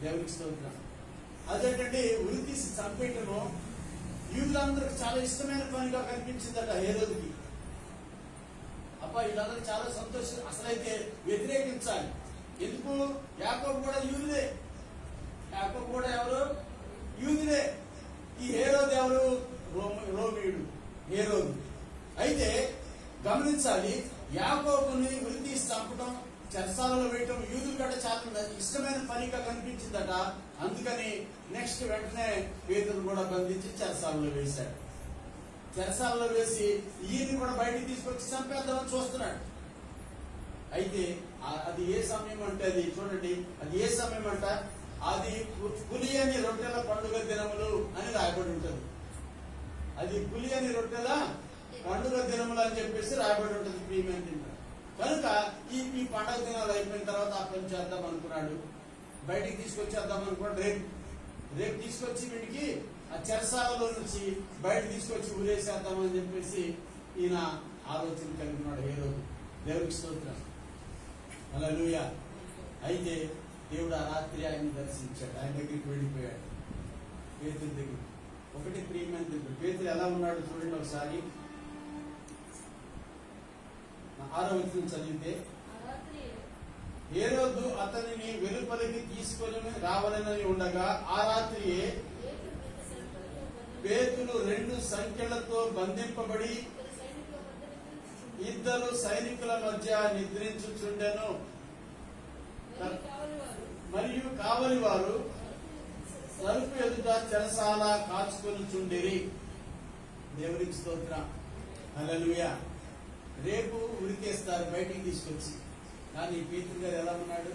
దేవునికి స్తోత్రం. అదేంటంటే ఉరి తీసి చంపేయటము యూదులందరికి చాలా ఇష్టమైన పనిగా కనిపించిందట హేరోదుకి. అబ్బా, వీళ్ళందరూ చాలా సంతోషం. అసలైతే వ్యతిరేకించాలి. ఎందుకు? యాకోబు కూడా యూదులే. యాకోబు కూడా ఎవరు? యూదులే. ఈ హేరోదు ఎవరు? రోమీయుడు హేరోదు. అయితే గమనించాలి, యాకోబుని ఉరి తీసి చంపడం, చెరసాలలో వేయటం యూదుల కంటే చాలా ఇష్టమైన పనిగా కనిపించిందట. అందుకని నెక్స్ట్ వెంటనే పేతురు కూడా బంధించి చెరసాలలో వేశాడు. చెరసాలలో వేసి ఈయన్ని కూడా బయటికి తీసుకొచ్చి చంపేద్దామని చూస్తున్నాడు. అయితే అది ఏ సమయం అంటే, అది చూడండి, అది ఏ సమయం అంట, అది పులియని రొట్టెల పండుగ దినములు అని రాయబడి ఉంటుంది. అది పులియని రొట్టెల పండుగ దినములు అని చెప్పేసి రాయబడి ఉంటుంది. ప్రియమైన కనుక ఈ పండుగ దినాలు అయిపోయిన తర్వాత ఆ పని చేద్దాం అనుకున్నాడు. బయటికి తీసుకొచ్చేద్దాం అనుకున్నాడు. రేపు తీసుకొచ్చి వీడికి ఆ చెరసాలలో నుంచి బయట తీసుకొచ్చి ఊరేసేద్దామని చెప్పేసి ఈయన ఆలోచన కలిగినాడు హేరోదు. దేవునికి స్తోత్రం. హల్లెలూయా. అయితే దేవుడు ఆ రాత్రి ఆయన్ని దర్శించాడు. ఆయన దగ్గరికి వెళ్ళిపోయాడు, పేతురు దగ్గర. ఒకటి ప్రియమైన దగ్గర పేతురు ఎలా ఉన్నాడు చూడండి ఒకసారి. 6వ వచనం చదివితే, హేరోదు అతనిని వెలుపలికి తీసుకొని రావాలని ఉండగా ఆ రాత్రియే పేతురు 2 సంఖ్యలతో బంధింపబడి 2 సైనికుల మధ్య నిద్రించుచుండెను. మరియు కావలి వారు తలుపు ఎదుట చెరసాల కాచుకొని చుండిరి. దేవునికి స్తోత్రం. హల్లెలూయా. రేపు ఉరికేస్తారు బయటికి తీసుకొచ్చి. కానీ పేతురు గారు ఎలా ఉన్నాడు?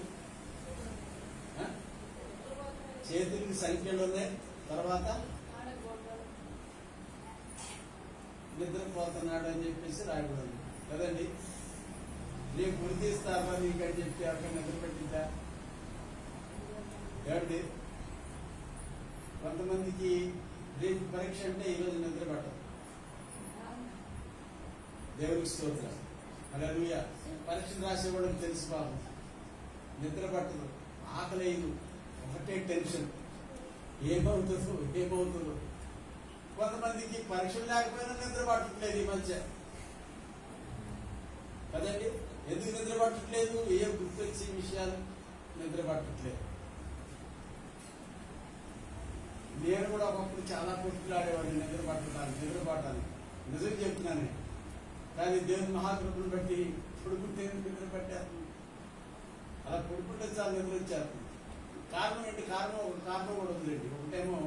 చేతులకి సంఖ్యలు ఉన్నాయి. తర్వాత నిద్రపోతున్నాడు అని చెప్పేసి రాయబడింది కదండి. రేపు ఉరితీస్తారా నీకు అని చెప్పి అక్కడ నిద్ర పెట్టిందా? ఏమండి, కొంతమందికి రేపు పరీక్ష అంటే ఈరోజు నిద్ర పట్టదు. దేవునికి స్తోత్రం. హల్లెలూయా. పరీక్షలు రాసేవాళ్ళకి తెలుసు బాబు, నిద్ర పట్టదు, ఆకలేదు, ఒకటే టెన్షన్, ఏమవుతుందో. కొంతమందికి పరీక్షలు లేకపోయినా నిద్ర పట్టట్లేదు ఈ మధ్య కదండి. ఎందుకు నిద్ర పట్టట్లేదు? ఏ గుర్తొచ్చే విషయాలు నిద్ర పట్టట్లేదు. నేను కూడా ఒకప్పుడు చాలా కొట్టులాడేవాడిని నిద్ర పట్టాలి నిజం చెప్తున్నాను. కానీ దేవుని మహాకృపను బట్టి కొడుకుంటే నిద్ర పట్టారు. అలా కొడుకుంటే చాలా నిద్ర వచ్చారు. కారణం ఏంటి? ఒక కారణం కూడా ఉందండి. ఒకటేమో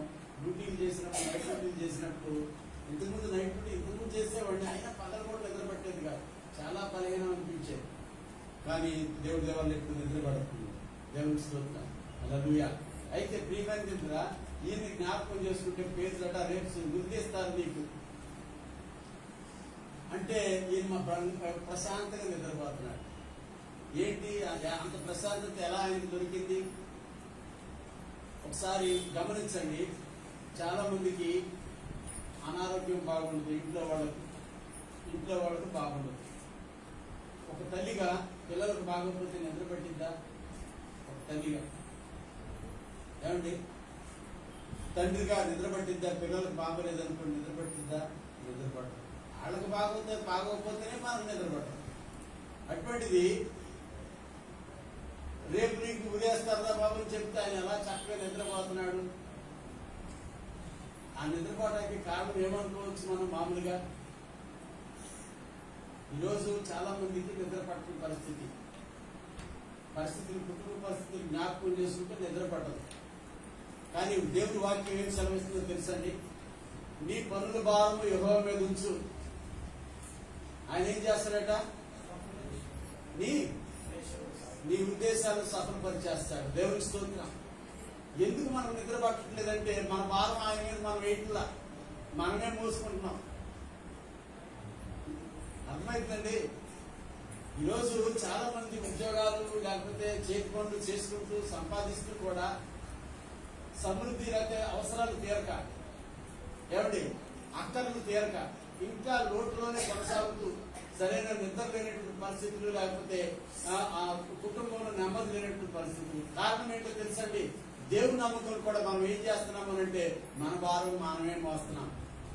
డ్యూటీలు చేసినప్పుడు, నైట్ డ్యూటీలు చేసినప్పుడు, ఇంతకుముందు నైట్ డ్యూటీ ఇంతకుముందు చేసేవాడిని, అయినా పగలు కూడా నిద్ర పట్టేది కాదు, చాలా బలహీనం అనిపించేది. కానీ దేవుడి దేవాలయం ఎప్పుడు నిద్ర పడుతుంది. దేవుని స్తోత్రం. హల్లెలూయా. అయితే ప్రియమైన నిద్ర ఈయన్ని జ్ఞాపకం చేసుకుంటే పేదలట రేపు గుర్తిస్తారు నీకు అంటే ఈయన మా ప్రశాంతంగా నిద్రపోతున్నాడు. ఏంటి అంత ప్రశాంతత ఎలా ఆయనకు దొరికింది? ఒకసారి గమనించండి. చాలా మందికి అనారోగ్యం బాగుండదు, ఇంట్లో వాళ్ళకు బాగుండదు. ఒక తల్లిగా పిల్లలకు బాగోకపోతే నిద్ర పట్టిద్దా? ఒక తల్లిగా ఏమండి, తండ్రిగా నిద్ర పట్టిద్దా? పిల్లలకు బాగోలేదనుకోండి నిద్ర పట్టిద్దా? నిద్ర పట్టదు. వాళ్ళకి బాగోకపోతేనే మనకు నిద్ర పట్టదు. అటువంటిది రేపు నీకు ఉరేస్తారా బాబు అని చెప్తే ఆయన ఎలా చక్కగా నిద్రపోతున్నాడు. ఆ నిద్రపోవడానికి కారణం ఏమనుకోవచ్చు మనం మామూలుగా? ఈరోజు చాలా మందికి నిద్ర పట్టని పరిస్థితులు కుటుంబ పరిస్థితులు జ్ఞాపకం చేసుకుంటే నిద్ర పట్టదు. కానీ దేవుడి వాక్యం ఏం సెలవిస్తుందో తెలుసండి? నీ పనుల భారము యెహోవా మీద ఉంచు, ఆయన ఏం చేస్తాడట? నీ ఉద్దేశాలను సఫలపరిచేస్తాడు. దేవుని స్తోత్రం. ఎందుకు మనం నిద్ర పట్టట్లేదంటే మన భారం ఆయన మీద మనం వేయట్లా, మనమే మోసుకుంటున్నాం. అర్థమవుతుందండి? ఈరోజు చాలా మంది ఉద్యోగాలు లేకపోతే చేతి పనులు చేసుకుంటూ సంపాదిస్తూ కూడా సమృద్ధి లేకపోతే అవసరాలు తీరక, ఏమండి అక్కర్లు తీరక ఇంకా లోటులోనే కొనసాగుతూ సరైన నిద్ర లేనటువంటి పరిస్థితులు, లేకపోతే ఆ కుటుంబంలో నెమ్మది లేనటువంటి పరిస్థితులు. కారణం ఏంటో తెలుసండి? దేవుని నమ్మకం కూడా మనం ఏం చేస్తున్నాము అంటే మన భారం మనమే మోస్తున్నాం.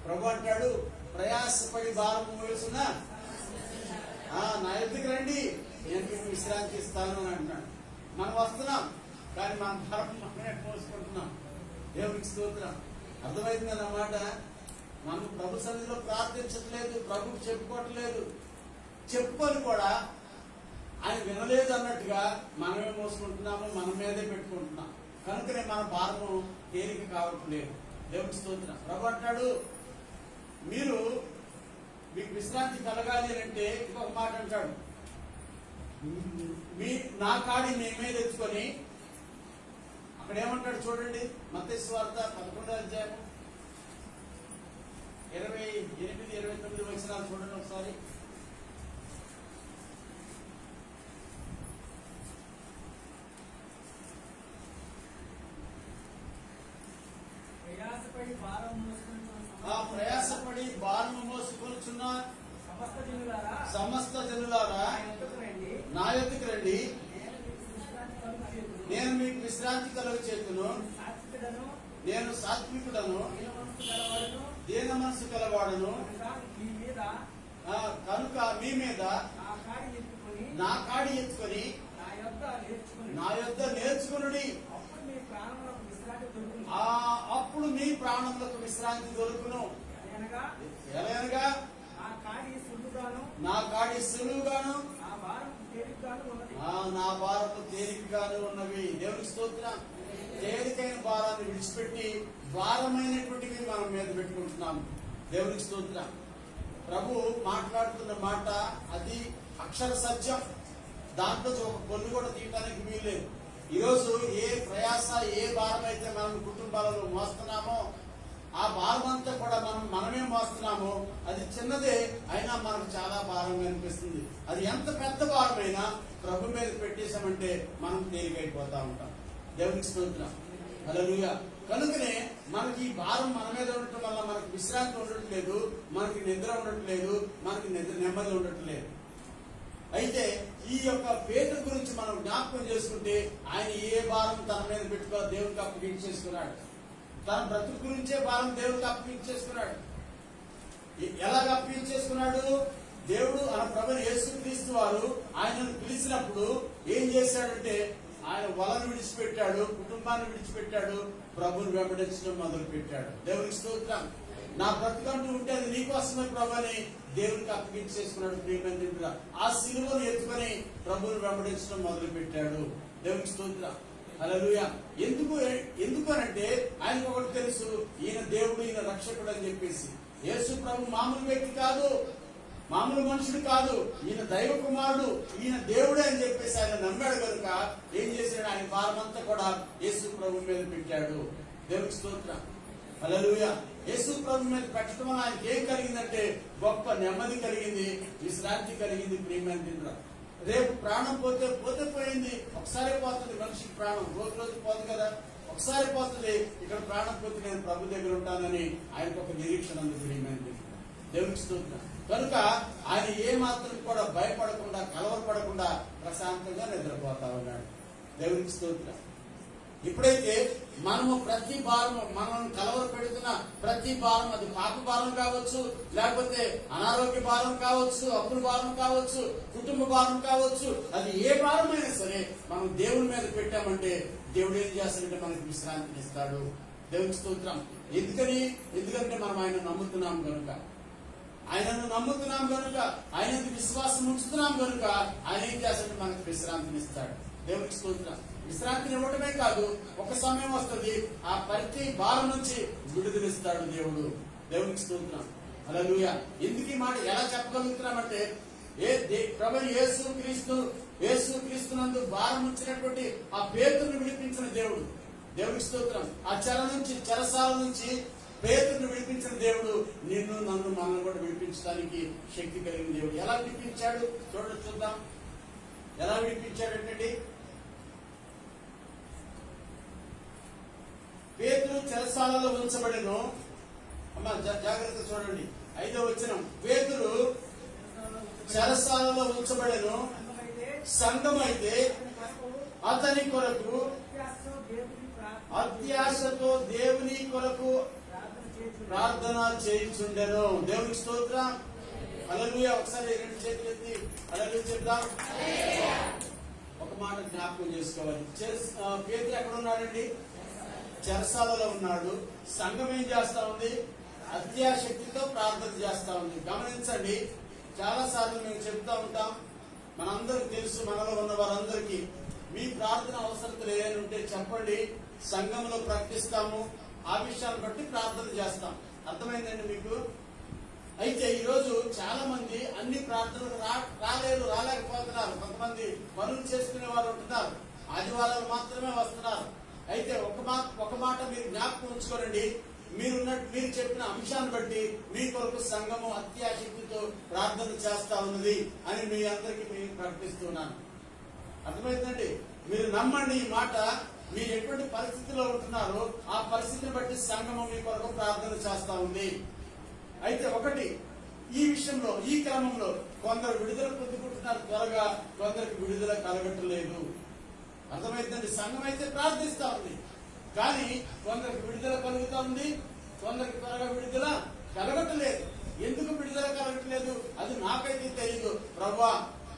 ప్రభు అంటాడు, ప్రయాసపడి భారం మోస్తున్నా నా ఎద్దుకు రండి, నేను మీకు విశ్రాంతి ఇస్తాను అని అంటున్నాడు. మనం వస్తున్నాం కానీ మన భారం మనమే మోసుకుంటున్నాం. దేవునికి స్తోత్రం. అర్థమవుతుందన్నమాట. మనం ప్రభు సన్నిధిలో ప్రార్థించట్లేదు, ప్రభుకు చెప్పుకోవట్లేదు, చెప్పుకొని కూడా ఆయన వినలేదు అన్నట్టుగా మనమే మోసుకుంటున్నాము, మన మీదే పెట్టుకుంటున్నాం. కనుకనే మన భారము తేలిక కావట్లేదు. దేవుని స్తోత్రం. ప్రభు అంటాడు, మీకు విశ్రాంతి కలగాలి అంటే ఇంకొక మాట అంటాడు, నా కాడి మీ మీద తెచ్చుకొని, అక్కడ ఏమంటాడు చూడండి, మత్తయి సువార్త 11వ అధ్యాయం 28-29 వచనాలు చూడండి ఒకసారి. ప్రయాసపడి భారము మోసుకొనుచున్న సమస్త జనులారా నా యొద్దకు రండి, నేను మీకు విశ్రాంతి కలుగు చేతును. నేను సాత్వికుడను, దీన మనసు కలవాడను, కనుక మీ మీద నా కాడి ఎత్తుకొని నా యొద్ద నేర్చుకునుడి, అప్పుడు మీ ప్రాణములకు విశ్రాంతి దొరుకును. ఎలాగనగా నా కాడి సులువుగాను నా భారము తేలికగాను ఉన్నవి. దేవునికి స్తోత్రం. తేలికైన భారాన్ని విడిచిపెట్టి భారమైనటువంటివి మనం మీద పెట్టుకుంటున్నాం. దేవునికి స్తోత్రం. ప్రభు మాట్లాడుతున్న మాట అది అక్షర సత్యం. దాంట్లో ఒక పొల్లు కూడా తీయడానికి వీల్లేదు. ఈరోజు ఏ ప్రయాస, ఏ భారం అయితే మనం కుటుంబాలలో మోస్తున్నామో ఆ భారం అంతా కూడా మనమే మోస్తున్నామో అది చిన్నదే అయినా మనకు చాలా భారంగా అనిపిస్తుంది. అది ఎంత పెద్ద భారమైనా ప్రభు మీద పెట్టేశామంటే మనం తేలికైపోతా ఉంటాం. దేవునికి స్తోత్రం. హల్లెలూయా. కనుకనే మనకి ఈ భారం మన మీద ఉండటం వల్ల మనకు విశ్రాంతి ఉండట్లేదు, మనకి నిద్ర ఉండట్లేదు, మనకి నెమ్మది ఉండట్లేదు. అయితే ఈ యొక్క పేతురు గురించి మనం జ్ఞాపకం చేసుకుంటే ఆయన ఏ భారం తన మీద పెట్టుకో దేవునికి అప్పగించేసుకున్నాడు. తన బ్రతుకు గురించే భారం దేవుడికి అప్పగించేసుకున్నాడు. ఎలాగ అప్పగించేసుకున్నాడు? దేవుడు ఆయన ప్రభువు యేసుక్రీస్తు వారు ఆయనను పిలిచినప్పుడు ఏం చేశాడంటే ఆయన వలను విడిచిపెట్టాడు, కుటుంబాన్ని విడిచిపెట్టాడు, ప్రభుని వెంబడించడం మొదలు పెట్టాడు. దేవునికి స్తోత్రం. నా బ్రతుకంటూ ఉంటే అది నీకోసమే ప్రభు అని దేవునికి అప్పగించేసుకున్నాడు. ప్రియమైన ఆ సిలువను ఎత్తుకొని ప్రభుని వెంబడించడం మొదలు పెట్టాడు. దేవునికి స్తోత్రం. హల్లెలూయా. ఎందుకు అనంటే ఆయనకు ఒకటి తెలుసు, ఈయన దేవుడు, ఈయన రక్షకుడు అని చెప్పేసి. యేసు ప్రభు మామూలు వ్యక్తి కాదు, మామూలు మనుషుడు కాదు, ఈయన దైవ కుమారుడు, ఈయన దేవుడే అని చెప్పేసి ఆయన నమ్మాడు కనుక ఏం చేశాడు? ఆయన భారమంతా కూడా యేసు ప్రభు మీద పెట్టాడు. దేవునికి స్తోత్రం. హల్లెలూయా. యేసు ప్రభు మీద పెట్టడం వల్ల ఆయనకి ఏం కలిగిందంటే గొప్ప నెమ్మది కలిగింది, విశ్రాంతి కలిగింది. ప్రియమైన రేపు ప్రాణం పోతే పోయింది, ఒకసారి పోతుంది మనిషికి ప్రాణం, రోజు పోదు కదా, ఒకసారి పోతుంది. ఇక్కడ ప్రాణం పోతే నేను ప్రభు దగ్గర ఉంటానని ఆయనకు ఒక నిరీక్షణ ఉంది. ప్రియమైన దేవునికి స్తోత్రం. కనుక ఆయన ఏ మాత్రం కూడా భయపడకుండా, కలవరపడకుండా ప్రశాంతంగా నిద్రపోతా ఉన్నాడు. దేవునికి స్తోత్రం. ఇప్పుడైతే మనము ప్రతి భారం, మనం కలవర పెడుతున్న ప్రతి భారం, అది పాప భారం కావచ్చు, లేకపోతే అనారోగ్య భారం కావచ్చు, అప్పుల భారం కావచ్చు, కుటుంబ భారం కావచ్చు, అది ఏ భారమైనా సరే మనం దేవుని మీద పెట్టామంటే దేవుడు ఏం చేస్తాడంటే మనకి విశ్రాంతిని ఇస్తాడు. దేవునికి స్తోత్రం. ఎందుకంటే మనం ఆయన నమ్ముతున్నాం కనుక, ఆయనను నమ్ముతున్నాం కనుక, ఆయన విశ్వాసం ఉంచుతున్నాం కనుక ఆయన ఏం చేస్తాడంటే మనకు విశ్రాంతిని ఇస్తాడు. దేవునికి స్తోత్రం. విశ్రాంతిని ఇవ్వడమే కాదు, ఒక సమయం వస్తుంది ఆ ప్రతి భారం నుంచి విడుదలిస్తాడు దేవుడు. దేవునికి స్తోత్రం. హల్లెలూయా. ఎందుకు ఈ మాట ఎలా చెప్పగలుగుతున్నామంటే ప్రభువు యేసు నందు భారం ఉంచినటువంటి ఆ పేతురును విడిపించిన దేవుడు. దేవునికి స్తోత్రం. ఆ చెరసాల నుంచి పేతురును విడిపించిన దేవుడు నిన్ను, నన్ను, మనల్ని కూడా విడిపించడానికి శక్తి కలిగిన దేవుడు. ఎలా విడిపించాడు చూద్దాం. ఎలా విడిపించాడంటే పేతురు చెరసాలలో ఉంచబడెను. అమ్మా జాగ్రత్త చూడండి. 5వ వచనం. పేతురు చెరసాలలో ఉంచబడెను, సంఘమైతే అతని కొరకు అత్యాశతో దేవుని కొరకు ప్రార్థన చేయించుండెను. దేవునికి స్తోత్రం. హల్లెలూయా. ఒకసారి 2 చేతులు ఎత్తి హల్లెలూయా చెప్దాం. ఒక మాట జ్ఞాపకం చేసుకోవాలి. పేతురు ఎక్కడ ఉన్నాడండి? చెరసాలలో ఉన్నాడు. సంఘం ఏం చేస్తా ఉంది? అత్యాశక్తితో ప్రార్థన చేస్తా ఉంది. గమనించండి, చాలా సార్లు మేము చెప్తా ఉంటాం, మనందరికి తెలుసు, మనలో ఉన్న వారందరికీ మీ ప్రార్థన అవసరతలు ఏదైనా ఉంటే చెప్పండి, సంఘంలో ప్రకటిస్తాము, ఆ విషయాన్ని బట్టి ప్రార్థన చేస్తాం. అర్థమైందండి మీకు? అయితే ఈరోజు చాలా మంది అన్ని ప్రార్థనలు రాలేకపోతున్నారు. కొంతమంది పనులు చేసుకునే వారు ఉంటున్నారు, ఆదివారాలు మాత్రమే వస్తున్నారు. అయితే ఒక మాట మీరు జ్ఞాపకం ఉంచుకోనండి, మీరు చెప్పిన అంశాన్ని బట్టి మీ కొరకు సంఘము అత్యాశక్తితో ప్రార్థన చేస్తా ఉన్నది అని మీ అందరికీ నేను ప్రకటిస్తున్నాను. అర్థమైందండి? మీరు నమ్మండి ఈ మాట. మీరు ఎటువంటి పరిస్థితిలో ఉంటున్నారో ఆ పరిస్థితిని బట్టి సంఘము మీ కొరకు ప్రార్థన చేస్తా ఉంది. అయితే ఒకటి, ఈ విషయంలో, ఈ క్రమంలో కొందరు విడుదల పొందుకుంటున్నారు త్వరగా, కొందరికి విడుదల కలగట్లేదు. అర్థమైందండి? సంఘం అయితే ప్రార్థిస్తా ఉంది, కానీ కొందరికి విడుదల కలుగుతా ఉంది, కొందరికి త్వరగా విడుదల కలగట్లేదు. ఎందుకు విడుదల కలగట్లేదు అది నాకైతే తెలియదు. ప్రభువా,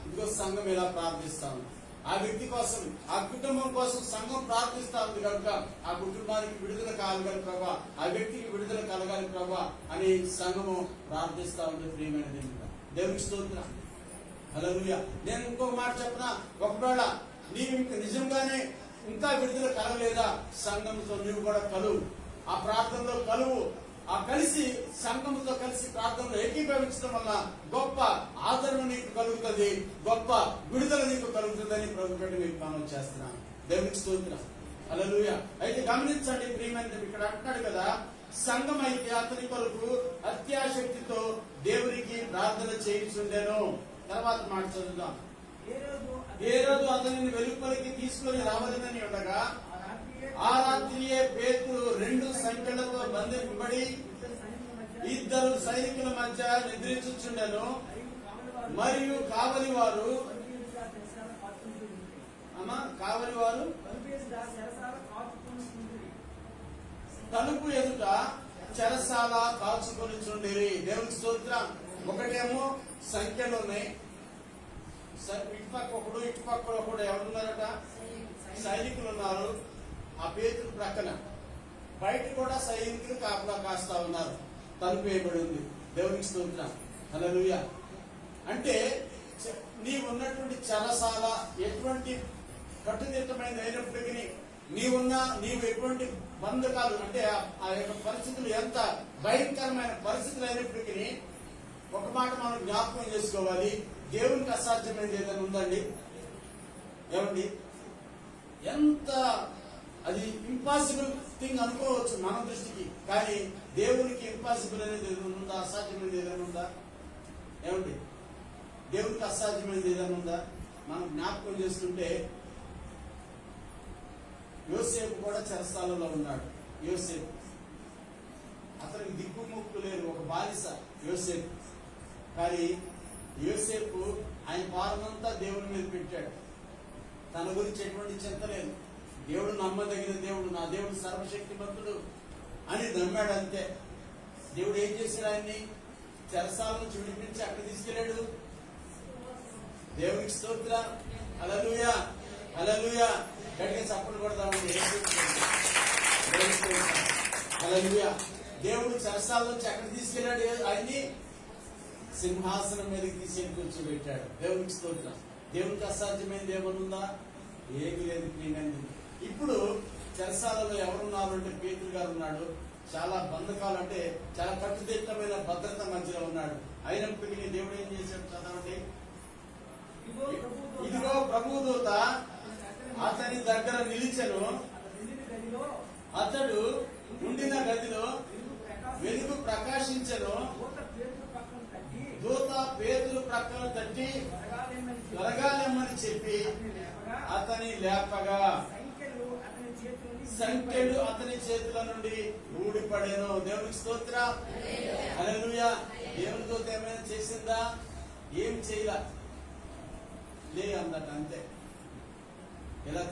ఇదిగో సంఘం ఇలా ప్రార్థిస్తా ఉంది, ఆ వ్యక్తి కోసం, ఆ కుటుంబం కోసం సంఘం ప్రార్థిస్తా ఉంది కనుక ఆ కుటుంబానికి విడుదల కలగాలి ప్రభా, ఆ వ్యక్తికి విడుదల కలగాలి ప్రభా అని సంఘము ప్రార్థిస్తా ఉంది. ప్రియమైన దేవునికి స్తోత్రం. హల్లెలూయా. నేను ఇంకొక మాట చెప్పనా, ఒకవేళ నీవు నిజంగానే ఇంకా విడుదల కలగలేదా? సంఘంతో నువ్వు కూడా కలువు, ఆ ప్రార్థనలో కలువు. ఆ కలిసి సంఘంతో కలిసి ప్రార్థనలో ఏకీభవించడం వల్ల గొప్ప ఆదరణ నీకు కలుగుతుంది, గొప్ప విడుదల నీకు కలుగుతుందని ప్రభు పెట్టి మీకు మనం చేస్తున్నాను. దేవునికి స్తోత్రం. హల్లెలూయా. అయితే గమనించండి ప్రియమైన, ఇక్కడ అంటున్నాడు కదా, సంఘం అయితే అతని కొరకు అత్యాశక్తితో దేవునికి ప్రార్థన చేయించుండెను. తర్వాత మాట చదువుదాం. ఏ రోజు అతనిని వెలుపలికి తీసుకొని రావాలని ఉండగా ఆ రాత్రియే పేతురు 2 సంఖ్యలతో బంధింపబడి ఇద్దరు సైనికుల మధ్య నిద్రించుచుండెను. మరియు కావలివారు తలుపు ఎదుట చెరసాల కాచుకొని చుండిరి. దేవునికి స్తోత్రం. ఒకటేమో సంఖ్యలు ఉన్నాయి, ఇటుపక్క ఒకడు ఇటుపక్క ఒకడు ఎవరున్నారట? సైనికులు ఉన్నారు. ఆ పేతురు ప్రక్కన బయట కూడా సైనికులు కాపలా కాస్తా ఉన్నారు. తలుపు వేయబడి ఉంది. దేవునికి స్తోత్రం. హల్లెలూయా. అంటే నీవు ఉన్నటువంటి చెరసాల ఎటువంటి కట్టుదిట్టమైనది అయినప్పటికీ, నీవు ఎటువంటి బంధకాలు అంటే ఆ యొక్క పరిస్థితులు ఎంత భయంకరమైన పరిస్థితులు అయినప్పటికీ ఒక మాట మనం జ్ఞాపకం చేసుకోవాలి, దేవునికి అసాధ్యమైనది ఏదైనా ఉందండి? ఏమండి? ఎంత అది ఇంపాసిబుల్ థింగ్ అనుకోవచ్చు మన దృష్టికి, కానీ దేవునికి ఇంపాసిబుల్ అనేది ఏదైనా ఉందా? అసాధ్యమైనది ఏదైనా ఉందా? ఏమండి? దేవునికి అసాధ్యమైనది ఏదైనా ఉందా? మనం జ్ఞాపకం చేసుకుంటే యోసేపు కూడా చెరసాలలో ఉన్నాడు. యోసేపు అతనికి దిక్కుముక్కు లేరు, ఒక బాలిస యోసేపు. కానీ యోసేపు ఆయన భారమంతా దేవుని మీద పెట్టాడు. తన గురించి ఎటువంటి చింత లేదు. దేవుడు నమ్మదగిన దేవుడు, నా దేవుడు సర్వశక్తిమంతుడు అని నమ్మాడు అంతే. దేవుడు ఏం చేశాడు? ఆయన్ని చెరసాల నుంచి విడిపించి అక్కడ తీసుకెళ్ళాడు. దేవునికి స్తోత్రం. హల్లెలూయా. హల్లెలూయా. గట్టిగా చప్పట్లు కొడతామండి. హల్లెలూయా. దేవుడు చెరసాల నుంచి అక్కడ తీసుకెళ్ళాడు. ఆయన్ని సింహాసనం మీదకి తీసుకెళ్ళి కూర్చోబెట్టాడు. దేవునికి స్తోత్రం. దేవునికి అసాధ్యమైనది ఏమనుందా? ఏమీ లేదు. ఇప్పుడు చెరసాలలో ఎవరున్నారు అంటే పేతురు గారు ఉన్నాడు. చాలా బంధకాలు అంటే చాలా కట్టుదిట్టమైన భద్రత మధ్యలో ఉన్నాడు. అయినప్పటికీ దేవుడు ఏం చేశాడు? చదవండి. ఇదిగో ప్రభుదూత అతని దగ్గర నిలిచెను. అతడు ఉండిన గదిలో వెలుగు ప్రకాశించెను. దూత పేతురు ప్రక్కన తట్టి త్వరగాలేమని చెప్పి అతని లేపగా సంఖ్యలు అతని చేతుల నుండి ఊడిపడేను. దేవునికి స్తోత్రం. హల్లెలూయా. దేవుని దూత ఏమైనా చేసిందా? ఏం చేయలా, లే అందట అంతే. ఇలా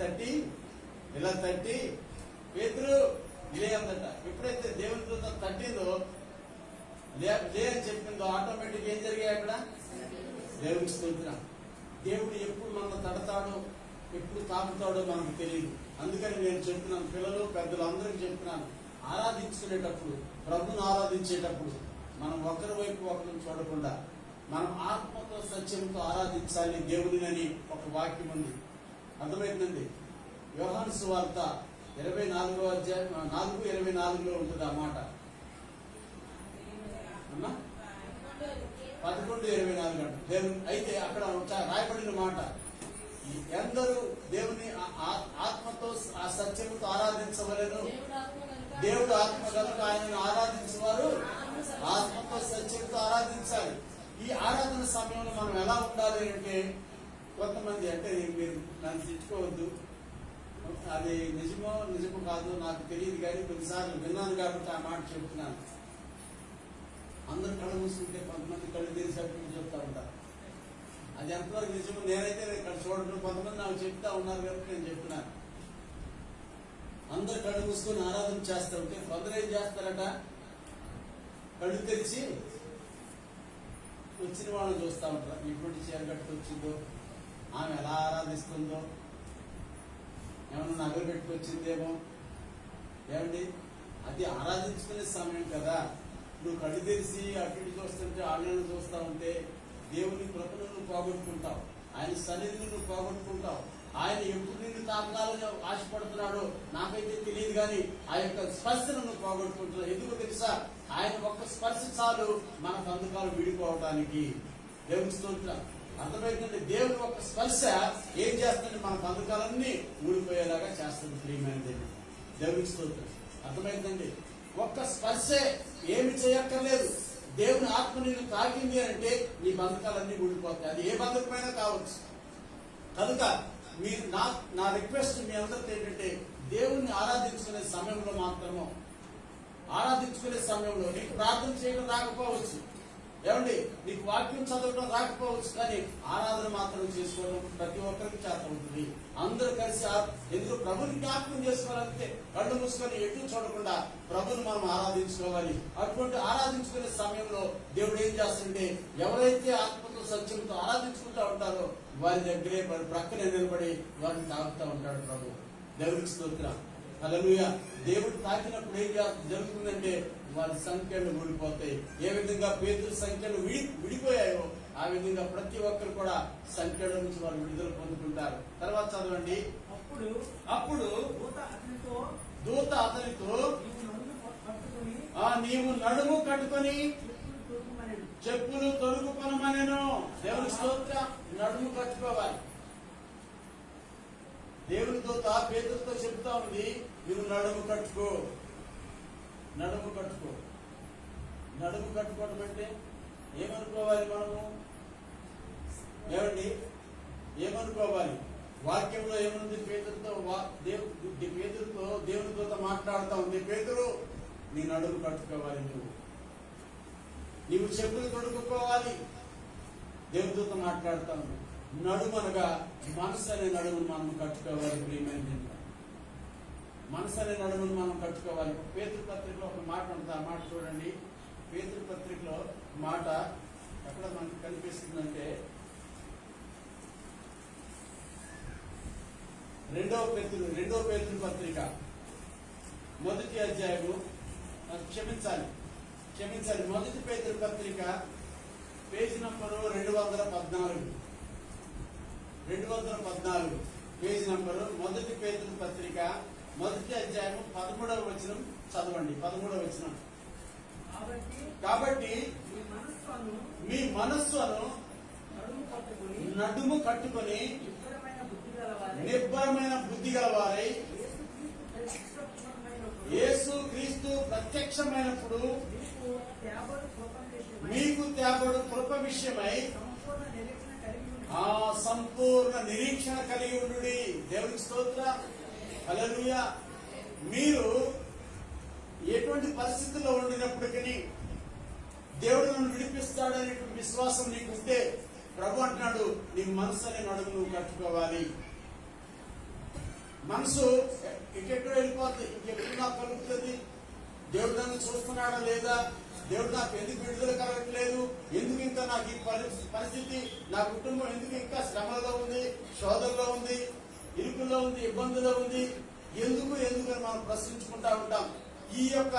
తట్టి పేతురు లే అందట. ఎప్పుడైతే దేవుని దూత తట్టిందో, లే అని చెప్పిందో, ఆటోమేటిక్ ఏం జరిగాయి అక్కడ? దేవునికి స్తోత్రం. దేవుడు ఎప్పుడు మనల్ని తడతాడో, ఎప్పుడు తాకుతాడో మనకు తెలియదు. అందుకని నేను చెప్తున్నాను, పిల్లలు పెద్దలు అందరికీ చెప్తున్నాను, ఆరాధించుకునేటప్పుడు, ప్రభుని ఆరాధించేటప్పుడు మనం ఒకరి వైపు ఒకరిని చూడకుండా మనం ఆత్మతో సత్యంతో ఆరాధించాలి దేవుని అని ఒక వాక్యం ఉంది. అర్థమైందండి? యోహాను సువార్త 24వ అధ్యాయం 4:24 ఉంటుంది ఆ మాట. 11:24 అంట. దేవుని అయితే అక్కడ రాయబడిన మాట, ఎందరూ దేవుని ఆత్మతో ఆ సత్యముతో ఆరాధించవలెను. దేవుడు ఆత్మ కనుక ఆయనను ఆరాధించేవారు ఆత్మతో సత్యంతో ఆరాధించాలి. ఈ ఆరాధన సమయంలో మనం ఎలా ఉండాలి అంటే, కొంతమంది అంటే మీరు నన్ను తిట్టుకోవద్దు, అది నిజమో కాదు నాకు తెలియదు, కానీ కొన్నిసార్లు విన్నాను కాబట్టి ఆ మాట చెప్తున్నాను. అందరు కళ్ళు మూసుకుంటే కొంతమంది కళ్ళు తెరిసేటప్పుడు చెప్తా ఉంటారు. అది ఎంతవరకు నిజమో నేనైతే ఇక్కడ చూడను, కొంతమంది నాకు చెప్తా ఉన్నారు కాబట్టి నేను చెప్తున్నాను. అందరు కళ్ళు మూసుకొని ఆరాధన చేస్తూ ఉంటే కొందరు ఏం చేస్తారట, కళ్ళు తెరిచి వచ్చిన వాళ్ళని చూస్తూ ఉంటారు. ఎటువంటి చీర కట్టుకు వచ్చిందో, ఆమె ఎలా ఆరాధిస్తుందో, ఏమన్నా నగలు పెట్టుకొచ్చిందేమో. ఏమండి, అది ఆరాధించుకునే సమయం కదా. నువ్వు కళ్ళు తెరిచి అటు ఇటు చూస్తుంటే, ఆళ్ళను చూస్తూ ఉంటే దేవుని కృపను నువ్వు పోగొట్టుకుంటావు, ఆయన సన్నిధిని నువ్వు పోగొట్టుకుంటావు. ఆయన ఎప్పుడు నిన్ను తాకాలని ఆశపడుతున్నాడో నాకైతే తెలియదు, కానీ ఆ యొక్క స్పర్శను నువ్వు పోగొట్టుకుంటున్నావు. ఎందుకు తెలుసా? ఆయన ఒక్క స్పర్శ చాలు మన బంధకాలు విడిపోవడానికి. దేవుని స్తోత్రం. అర్థమైందంటే దేవుని ఒక్క స్పర్శ ఏం చేస్తుంది? మన బంధకాలన్నీ ఊడిపోయేలాగా చేస్తుంది. ప్రియమైనది దేవుని స్తోత్రం. అర్థమైందండి? ఒక్క స్పర్శే, ఏమి చేయక్కర్లేదు. దేవుని ఆత్మ నిన్ను తాకింది అంటే నీ బంధకాలన్నీ ఊడిపోతాయి. అది ఏ బంధకమైనా కావచ్చు. కనుక మీరు నా రిక్వెస్ట్ మీ అందరితో ఏంటంటే, దేవుణ్ణి ఆరాధించుకునే సమయంలో మాత్రము, ఆరాధించుకునే సమయంలో నీకు ప్రార్థన చేయడం రాకపోవచ్చు, ఏమండి నీకు వాక్యం చదవడం రాకపోవచ్చు, కానీ ఆరాధన మాత్రం చేసుకోవడం ప్రతి ఒక్కరికి చేత ఉంటుంది. అందరూ కలిసి ఎందుకు ప్రభుని జ్ఞాపకం చేసుకోవాలంటే కళ్ళు మూసుకొని ఎటు చూడకుండా ప్రభుని మనం ఆరాధించుకోవాలి. అటువంటి ఆరాధించుకునే సమయంలో దేవుడు ఏం చేస్తుంటే, ఎవరైతే ఆత్మతో సత్యంతో ఆరాధించుకుంటూ ఉంటారో వారి దగ్గరే ప్రక్కనే నిలబడి వారిని తాకుతూ ఉంటాడు ప్రభు. దేవుడికి స్తోత్రం. హల్లెలూయా. దేవుడు తాకినప్పుడు ఏం జరుగుతుందంటే వారి సంఖ్యలు ఊడిపోతాయి. ఏ విధంగా పేతురు సంఖ్యలు విడిపోయాయో ఆ విధంగా ప్రతి ఒక్కరు కూడా సంఖ్యల నుంచి వారు విడుదల పొందుకుంటారు. తర్వాత చదవండి. అప్పుడు దూత అతనితో నీవు నడుము కట్టుకొని చెప్పులు తొడుగుకొనమనెను. దేవుని స్తోత్రం. నడుము కట్టుకోవాలి. దేవుని దూత పేతురుతో చెప్తా ఉంది, నువ్వు నడుము కట్టుకో, నడుము కట్టుకో. నడుము కట్టుకోవడం అంటే ఏమనుకోవాలి? మనము ఏమండి ఏమనుకోవాలి? వాక్యంలో ఏముంది? పేతురుతో దేవుని దూత మాట్లాడుతూ ఉంది, పేతురు నీ నడుము కట్టుకోవాలి, నీవు చెప్పులు తొడుగుకోవాలి. దేవుని దూత మాట్లాడుతూ ఉంది. నడుము అనగా మనసు అనే నడుమును మనం కట్టుకోవాలి. ప్రియమైన మనసు అనే నడుమును మనం కట్టుకోవాలి. పేతురు పత్రికలో ఒక మాట ఉంటుంది, ఆ మాట చూడండి. పేతురు పత్రికలో మాట ఎక్కడ మనకు కనిపిస్తుందంటే, రెండవ పేతురు పత్రిక 1వ అధ్యాయము, క్షమించాలి 1 పేతురు పత్రిక పేజీ నంబరు 214 పేజీ నంబరు 1 పేతురు పత్రిక 1వ అధ్యాయము 13వ వచనం చదవండి. 13వ వచనం. కాబట్టి మీ మనస్సును నడుము కట్టుకొని నిబ్బరమైన బుద్ధి గలవారై యేసు క్రీస్తు ప్రత్యక్షమైనప్పుడు మీకు తేబడు కృప విషయమై సంపూర్ణ నిరీక్షణ కలిగి ఉండుడి. దేవునికి స్తోత్రం. హల్లెలూయా. మీరు ఎటువంటి పరిస్థితుల్లో ఉండినప్పటికీ దేవుడు నన్ను విడిపిస్తాడనేటువంటి విశ్వాసం నీకు ఉంటే, ప్రభు అంటున్నాడు, నీ మనసు అనే నడుము నువ్వు కట్టుకోవాలి. మనసు ఎక్కడో వెళ్ళిపోతుంది, ఇంకెప్పుడు నాకు కలుగుతుంది, దేవుడు నన్ను చూస్తున్నాడా లేదా, దేవుడు నాకు ఎందుకు విడుదల కలగట్లేదు, ఎందుకు ఇంకా నాకు ఈ పరిస్థితి, నా కుటుంబం ఎందుకు ఇంకా శ్రమలో ఉంది, శోధనలో ఉంది, ఇరుకుల్లో ఉంది, ఇబ్బందులో ఉంది, ఎందుకు అని మనం ప్రశ్నించుకుంటా ఉంటాం. ఈ యొక్క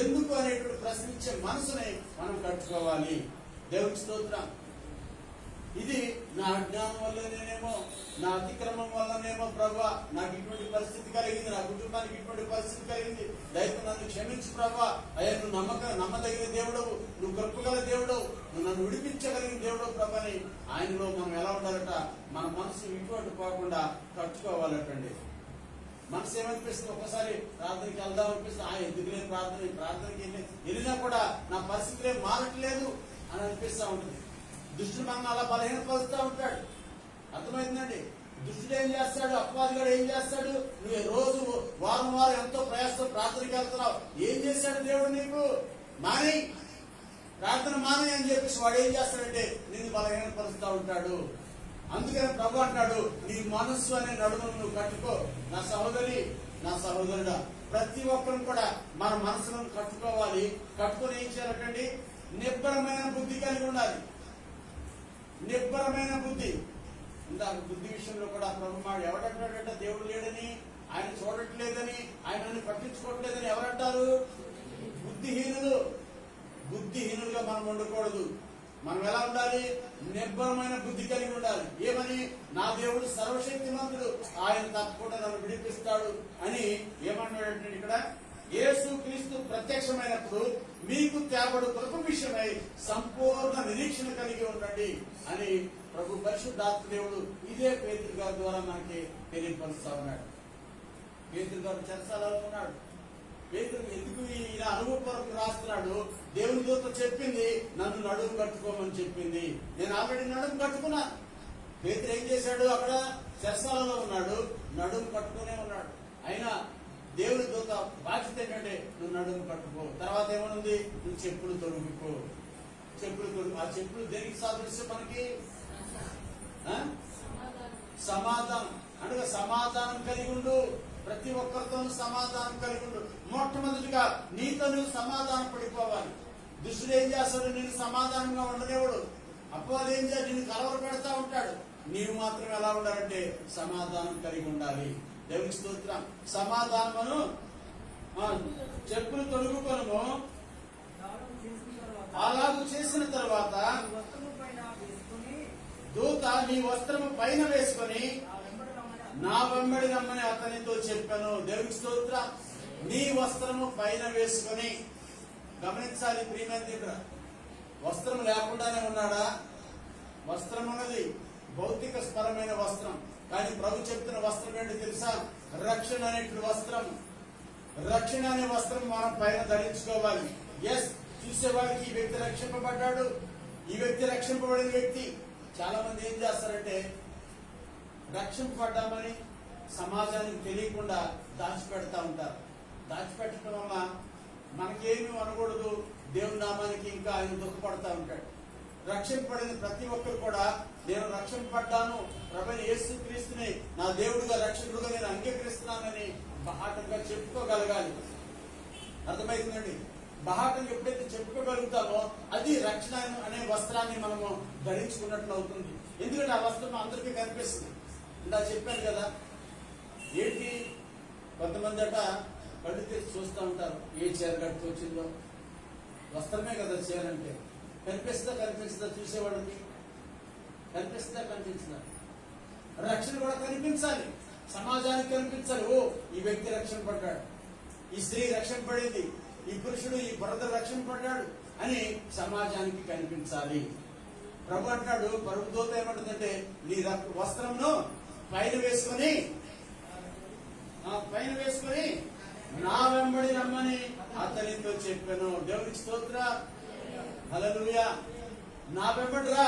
ఎందుకు అనేటువంటి ప్రశ్నించే మనసుని మనం కట్టుకోవాలి. దేవుని స్తోత్రం. ఇది నా అజ్ఞానం వల్లనేమో, నా అతిక్రమం వల్లనేమో ప్రభువా నాకు ఇటువంటి పరిస్థితి కలిగింది, నా కుటుంబానికి ఇటువంటి పరిస్థితి కలిగింది, దయతో నన్ను క్షమించు ప్రభువా. అయ్యా నువ్వు నమ్మదగిన దేవుడవు, నువ్వు కృపగల దేవుడవు, నువ్వు నన్ను విడిపించగలిగిన దేవుడవు ప్రభని ఆయనలో మనం ఎలా ఉండాలట, మన మనసు ఇటువంటి పోకుండా కట్టుకోవాలటండి. మనసు ఏమనిపిస్తుంది? ఒకసారి ప్రార్థనకి వెళ్దాం అనిపిస్తుంది, ఎందుకులే ప్రార్థనకి వెళ్ళినా కూడా నా పరిస్థితులే మారట్లేదు అని అనిపిస్తా ఉంటుంది. దుష్టుడు మనం అలా బలహీనపరుస్తూ ఉంటాడు. అర్థమైందండి? దుష్టుడు ఏం చేస్తాడు, అపవాదిగాడు ఏం చేస్తాడు, నువ్వు రోజు వారం ఎంతో ప్రయాసంతో ప్రార్థనకి వెళ్తున్నావు, ఏం చేశాడు దేవుడు నీకు? ప్రార్థన మానే అని చెప్పేసి వాడు ఏం చేస్తాడంటే నిన్ను బలహీనపరుస్తూ ఉంటాడు. అందుకని ప్రభు అంటాడు, నీ మనస్సు అనే నడుమును నువ్వు కట్టుకో. నా సహోదరి, నా సహోదరుడా, ప్రతి ఒక్కరు కూడా మన మనసులను కట్టుకోవాలి. కట్టుకొని ఏం చేయాలంటండి? నిబ్బరమైన బుద్ధి కలిగి ఉండాలి. నిబ్బరమైన బుద్ధి. ఇందాక బుద్ధి విషయంలో కూడా ప్రభు మాట ఎవడంటాడంటే దేవుడు లేడని, ఆయన చూడట్లేదని, ఆయనని పట్టించుకోవట్లేదని ఎవరంటారు? బుద్ధిహీనులుగా మనం ఉండకూడదు. మనం ఎలా ఉండాలి? నిర్భరమైన బుద్ధి కలిగి ఉండాలి. ఏమని? నా దేవుడు సర్వశక్తిమంతుడు, ఆయన తప్పకుండా నన్ను విడిపిస్తాడు అని ఏమన్నాడంటే ఇక్కడ యేసు క్రీస్తు ప్రత్యక్షమైనప్పుడు మీకు తేబడు కృప విషయమై సంపూర్ణ నిరీక్షణ కలిగి ఉండండి అని ప్రభు పరిశుద్ధాత్మ దేవుడు ఇదే పేతురు గారి ద్వారా మనకి తెలియపరుస్తా ఉన్నాడు. పేతురు గారు చెరసాలలో ఉన్నాడు. పేతురు ఎందుకు ఈయన అనుభవపూర్వకంగా రాస్తున్నాడు? దేవుని దూత చెప్పింది నన్ను నడుము కట్టుకోమని చెప్పింది. నేను ఆల్రెడీ నడుము కట్టుకున్నా. పేతురు ఏం చేశాడు? అక్కడ చెరసాలలో ఉన్నాడు, నడుము కట్టుకునే ఉన్నాడు. అయినా దేవుని దూత బాధ్యత ఏంటంటే నువ్వు నడుము కట్టుకో. తర్వాత ఏమనుంది? నువ్వు చెప్పులు తొడుగుకో. చెప్పులు తొడుగు. ఆ చెప్పులు దేనికి సాదృశ్యం మనకి? సమాధానం. అంటే సమాధానం కలిగి ఉండు. ప్రతి ఒక్కరితోనూ సమాధానం కలిగి ఉండు. మొట్టమొదటిగా నీతో నువ్వు సమాధానం పడిపోవాలి. దుష్టుడు ఏం చేస్తాడు? నేను సమాధానంగా ఉండలేవాడు. అపవాది ఏం చేయాలి? నిన్ను కలవర పెడతా ఉంటాడు. నీవు మాత్రం ఎలా ఉండాలంటే సమాధానం కలిగి ఉండాలి. దేవునికి స్తోత్రం. సమాధానమును చెప్పులు తొడుగుకొనుము. అలాగూ చేసిన తర్వాత దూత నీ వస్త్రము పైన వేసుకొని నా వెంబడి రమ్మని అతనితో చెప్పాను. దేవునికి స్తోత్రం. నీ వస్త్రము పైన వేసుకొని. గమనించాలి ప్రియమైన దగ్గర, వస్త్రం లేకుండానే ఉన్నాడా? వస్త్రం ఉన్నది భౌతిక స్పరమైన వస్త్రం. కానీ ప్రభు చెప్తున్న వస్త్రం ఏంటి తెలుసా? రక్షణ అనేటువంటి వస్త్రం. రక్షణ అనే వస్త్రం మనం పైన ధరించుకోవాలి. ఎస్, చూసేవాడికి ఈ వ్యక్తి రక్షింపబడ్డాడు, ఈ వ్యక్తి రక్షింపబడిన వ్యక్తి. చాలా మంది ఏం చేస్తారంటే రక్షింపబడ్డామని సమాజానికి తెలియకుండా దాచిపెడతా ఉంటారు. దాచిపెట్టడం వల్ల మనకేమీ అనకూడదు, దేవుని నామానికి ఇంకా ఆయన దుఃఖపడతా ఉంటాడు. రక్షింపబడిన ప్రతి ఒక్కరు కూడా నేను రక్షింపబడ్డాను, ప్రభువైన యేసు క్రీస్తుని నా దేవుడుగా రక్షకుడుగా నేను అంగీకరిస్తున్నానని బహాటంగా చెప్పుకోగలగాలి. అర్థమవుతుందండి? బహాటంగా ఎప్పుడైతే చెప్పుకోగలుగుతామో అది రక్షణ అనే వస్త్రాన్ని మనము ధరించుకున్నట్లు అవుతుంది. ఎందుకంటే ఆ వస్త్రం అందరికీ కనిపిస్తుంది. ఇలా చెప్పాను కదా, ఏంటి కొంతమంది అట కళ్ళు తెచ్చి చూస్తూ ఉంటారు, ఏ చీర కట్టుకొచ్చిందో. వస్త్రమే కదా చీర అంటే. కనిపిస్తుందా చూసేవాడికి? కనిపించిందా? రక్షణ కూడా కనిపించాలి, సమాజానికి కనిపించాలి. ఓ, ఈ వ్యక్తి రక్షణ పడ్డాడు, ఈ స్త్రీ రక్షణ పడింది, ఈ పురుషుడు, ఈ బ్రదర్ రక్షణ పడ్డాడు అని సమాజానికి కనిపించాలి. ప్రభు అంటాడు, ప్రభు దూత ఏమంటుందంటే నీ వస్త్రంను పైన వేసుకొని నా వెంబడి రమ్మని అతనితో చెప్పాను. దేవునికి స్తోత్రం. హల్లెలూయా. నా వెంబడి రా.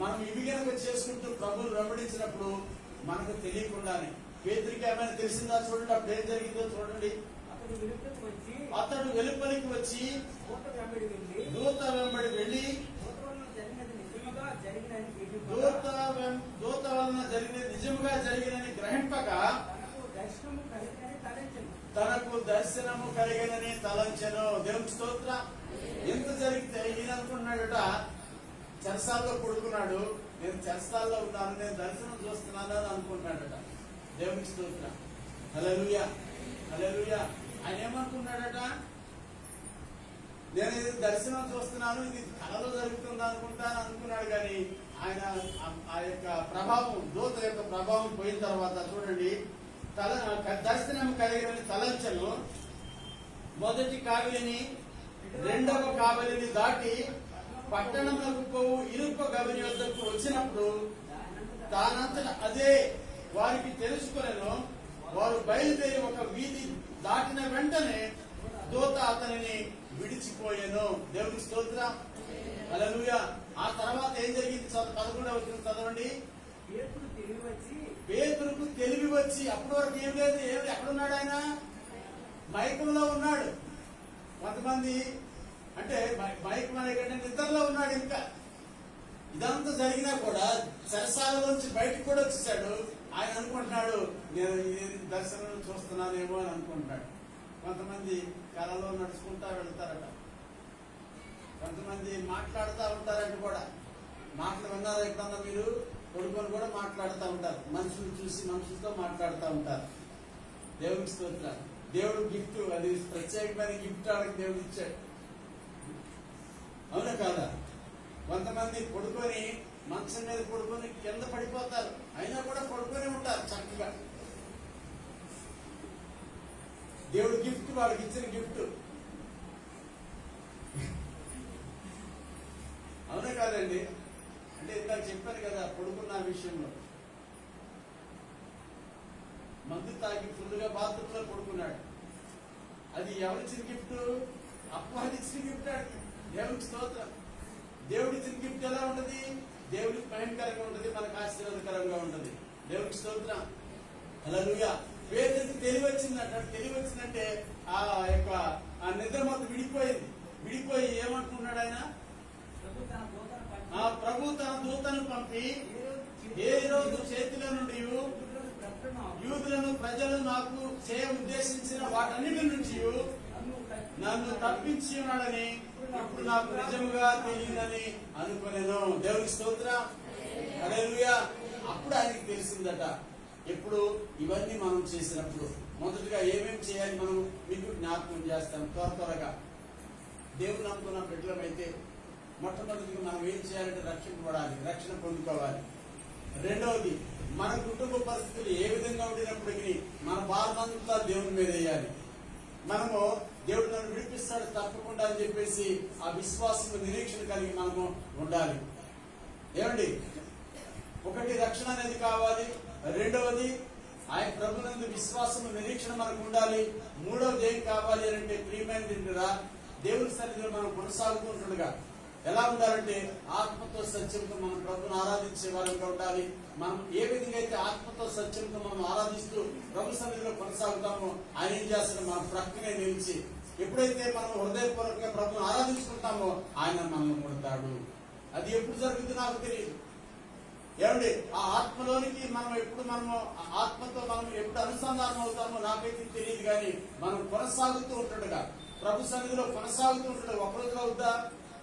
మనం ఇవి కనుక చేసుకుంటూ ప్రభువును వెంబడించినప్పుడు మనకు తెలియకుండానే పేతురికి ఏమైనా తెలిసిందా? చూడండి, అప్పుడు ఏం జరిగిందో చూడండి. అతడు వెలుపలికి వచ్చి దూత వెంబడి వెళ్ళి దూత వలన జరిగినది నిజముగా జరిగినని గ్రహింపక తనకు దర్శనము కలిగినని తలంచెను. దేవునికి స్తోత్రం. ఎంత జరిగితే ఈయన అనుకున్నాడట, చెరసాల్లో పడుకున్నాడు, నేను చెరసాల్లో ఉన్నాను, నేను దర్శనం చూస్తున్నాను అని అనుకుంటున్నాడట. దేవునికి స్తోత్రం. హల్లెలూయా, హల్లెలూయా. ఆయన ఏమనుకున్నాడట? నేను ఇది దర్శనం చూస్తున్నాను, ఇది కళలో జరుగుతుంది అనుకుంటాను అనుకున్నాడు. కానీ ఆయన ఆ యొక్క ప్రభావం, దూత యొక్క ప్రభావం పోయిన తర్వాత చూడండి, దర్శనం కలిగిన తలంచెను మొదటి కావిలిని రెండవ కావిలిని దాటి పట్టణంలోకి పోవు ఇరుక గవిని వద్దకు వచ్చినప్పుడు తానంతట అదే వారికి తెలుసుకొనెను. వారు బయలుదేరి ఒక వీధి దాటిన వెంటనే దూత అతనిని విడిచిపోయాను. దేవునికి స్తోత్రం. హల్లెలూయా. ఆ తర్వాత ఏం జరిగింది? 11వ వచనం చదవండి. పేతురుకు తెలివి వచ్చి, అప్పటి వరకు ఏం లేదు, ఎక్కడున్నాడు ఆయన? మైకంలో ఉన్నాడు. కొంతమంది అంటే మైకం అనే కంటే నిద్రలో ఉన్నాడు. ఇంకా ఇదంతా జరిగినా కూడా సరసాలలోంచి బయటకు కూడా వచ్చేసాడు. ఆయన అనుకుంటున్నాడు, నేను దర్శనం చూస్తున్నానేమో అని అనుకుంటున్నాడు. కొంతమంది కళలో నడుచుకుంటా వెళ్తారట, కొంతమంది మాట్లాడుతూ ఉంటారంట. కూడా మాటలు విన్నారా ఎప్పుడన్నా మీరు? కొడుకొని కూడా మాట్లాడుతూ ఉంటారు, మనుషులు చూసి మనుషులతో మాట్లాడుతూ ఉంటారు. దేవునికి స్తోత్రం. దేవుడు గిఫ్ట్, అది ప్రత్యేకమైన గిఫ్ట్ ఆడికి దేవుడు ఇచ్చాడు. అవునా కాదా? కొంతమంది పడుకొని మంచం మీద పడుకొని కింద పడిపోతారు, అయినా కూడా పడుకొని ఉంటారు చక్కగా. దేవుడు గిఫ్ట్, వాళ్ళకి ఇచ్చిన గిఫ్ట్. అవునా కాదండి? అంటే ఇందాక చెప్పాను కదా, పడుకున్న విషయంలో మందు తాగి ఫుల్గా బాత్రూంలో పడుకున్నాడు. అది ఎవరిచ్చిన గిఫ్ట్? అపవాది ఇచ్చిన గిఫ్ట్. దేవుడికి స్తోత్రం. దేవుడిచ్చిన గిఫ్ట్ ఎలా ఉంటది? దేవుడికి భయంకరంగా ఉంటది, మనకు ఆశీర్వాదకరంగా ఉంటది. దేవుడికి స్తోత్రం. హల్లెలూయా. పేదరికి తెలివి వచ్చిందంట. తెలివి వచ్చిందంటే ఆ యొక్క ఆ నిద్ర మొత్తం విడిపోయి ఏమంటున్నాడు ఆయన? ఆ ప్రభు తన దూతను పంపి ఏ రోజు చేతిలో నుండి యూదులను ప్రజలు నాకు చేయ ఉద్దేశించిన వాటన్నిటి నుంచి నన్ను తప్పించి ఉన్నాడని ఇప్పుడు నాకు నిజముగా తెలియదని అనుకునేను. దేవునికి స్తోత్రం. హల్లెలూయా. అప్పుడు ఆయనకి తెలిసిందట. ఎప్పుడు? ఇవన్నీ మనం చేసినప్పుడు. మొదటిగా ఏమేమి చేయాలి మనం మీకు జ్ఞాపకం చేస్తాం త్వరగా. దేవుడు నమ్ముకున్న బిడ్డలమైతే మొట్టమొదటిగా మనం ఏం చేయాలంటే రక్షింపబడాలి, రక్షణ పొందుకోవాలి. రెండవది, మన కుటుంబ పరిస్థితులు ఏ విధంగా ఉండినప్పటికీ మన భారమంతా దేవుని మీద వేయాలి. మనము దేవుడు నన్ను విడిపిస్తాడు తప్పకుండా అని చెప్పేసి ఆ విశ్వాసం నిరీక్షణ కలిగి మనము ఉండాలి. ఏమండి? ఒకటి, రక్షణ అనేది కావాలి. రెండవది, ఆయన ప్రభునందు విశ్వాసము నిరీక్షణ మనకు ఉండాలి. మూడవది ఏం కావాలి అంటే ప్రియమైన దేవుని సన్నిధిలో మనం కొనసాగుతూ ఉంటుండగా ఎలా ఉండాలంటే ఆత్మతో సత్యంతో మనం ప్రభుని ఆరాధించే వారంగా ఉండాలి. మనం ఏ విధంగా అయితే ఆత్మతో సత్యంతో మనం ఆరాధిస్తూ ప్రభు సన్నిధిలో కొనసాగుతామో ఆయన ఏం చేస్తాడు? మన ప్రక్కనే నిలిచి ఎప్పుడైతే మనం హృదయపూర్వకంగా ప్రభుని ఆరాధించుకుంటామో ఆయన మనల్ని కొడతాడు. అది ఎప్పుడు జరుగుతుందో నాకు తెలియదు. ఏమండి? ఆ ఆత్మలోనికి మనం ఎప్పుడు ఆత్మతో మనం ఎప్పుడు అనుసంధానం అవుతామో నాకైతే తెలియదు. కానీ మనం కొనసాగుతూ ఉంటుండగా ప్రభు సన్నిధిలో కొనసాగుతూ ఉంటుండగా ఒకరోజు అవుతా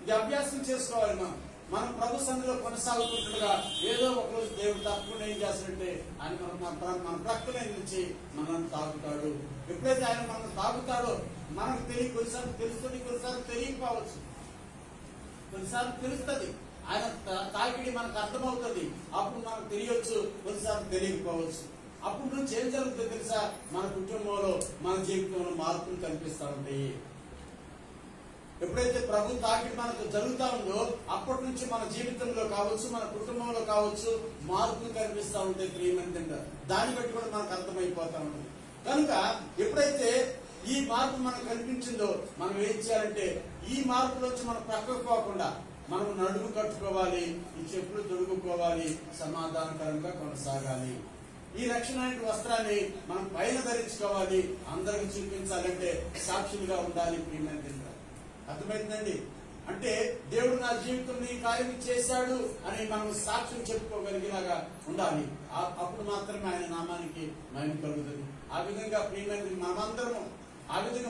ఇది అభ్యాసం చేసుకోవాలి. మనం ప్రభు సన్నిధిలో కొనసాగుతుండగా ఏదో ఒకరోజు దేవుడు తప్పకుండా ఏం చేస్తాడంటే ఆయన మన ప్రక్కనే నిలిచి మనల్ని తాగుతాడు. ఎప్పుడైతే ఆయన మనం తాగుతాడో మనకు కొన్నిసార్లు తెలుస్తుంది, కొన్నిసార్లు తెలియకపోవచ్చు, కొన్నిసార్లు తెలుస్తుంది. ఆయన తాకిడి మనకు అర్థమవుతుంది, అప్పుడు మనకు తెలియచ్చు, కొన్నిసార్లు తెలియకపోవచ్చు. అప్పుడు నుంచి ఏం జరుగుతుందో తెలుసా? మన కుటుంబంలో, మన జీవితంలో మార్పులు కనిపిస్తూ ఉంటాయి. ఎప్పుడైతే ప్రభు తాకిడి మనకు జరుగుతూ ఉందో అప్పటి నుంచి మన జీవితంలో కావచ్చు, మన కుటుంబంలో కావచ్చు మార్పులు కనిపిస్తూ ఉంటాయి. ప్రియమైన దాన్ని బట్టి కూడా మనకు అర్థమైపోతా ఉంటుంది. కనుక ఎప్పుడైతే ఈ మార్పు మనకు కనిపించిందో మనం ఏం చేయాలంటే ఈ మార్పులోంచి మనం ప్రక్కకు పోకుండా మనం నడుము కట్టుకోవాలి, ఈ చెప్పులు తొడుగుకోవాలి, సమాధానకరంగా కొనసాగాలి. ఈ రక్షణ వస్త్రాన్ని మనం పైన ధరించుకోవాలి, అందరికి చూపించాలంటే సాక్షులుగా ఉండాలి. ప్రియమైన అర్థమైందండి? అంటే దేవుడు నా జీవితంలో ఈ కార్యం చేశాడు అని మనం సాక్ష్యం చెప్పుకోగలిగేలాగా ఉండాలి. అప్పుడు మాత్రమే ఆయన నామానికి మహిమ కలుగుతుంది. ఆ విధంగా ప్రియమైన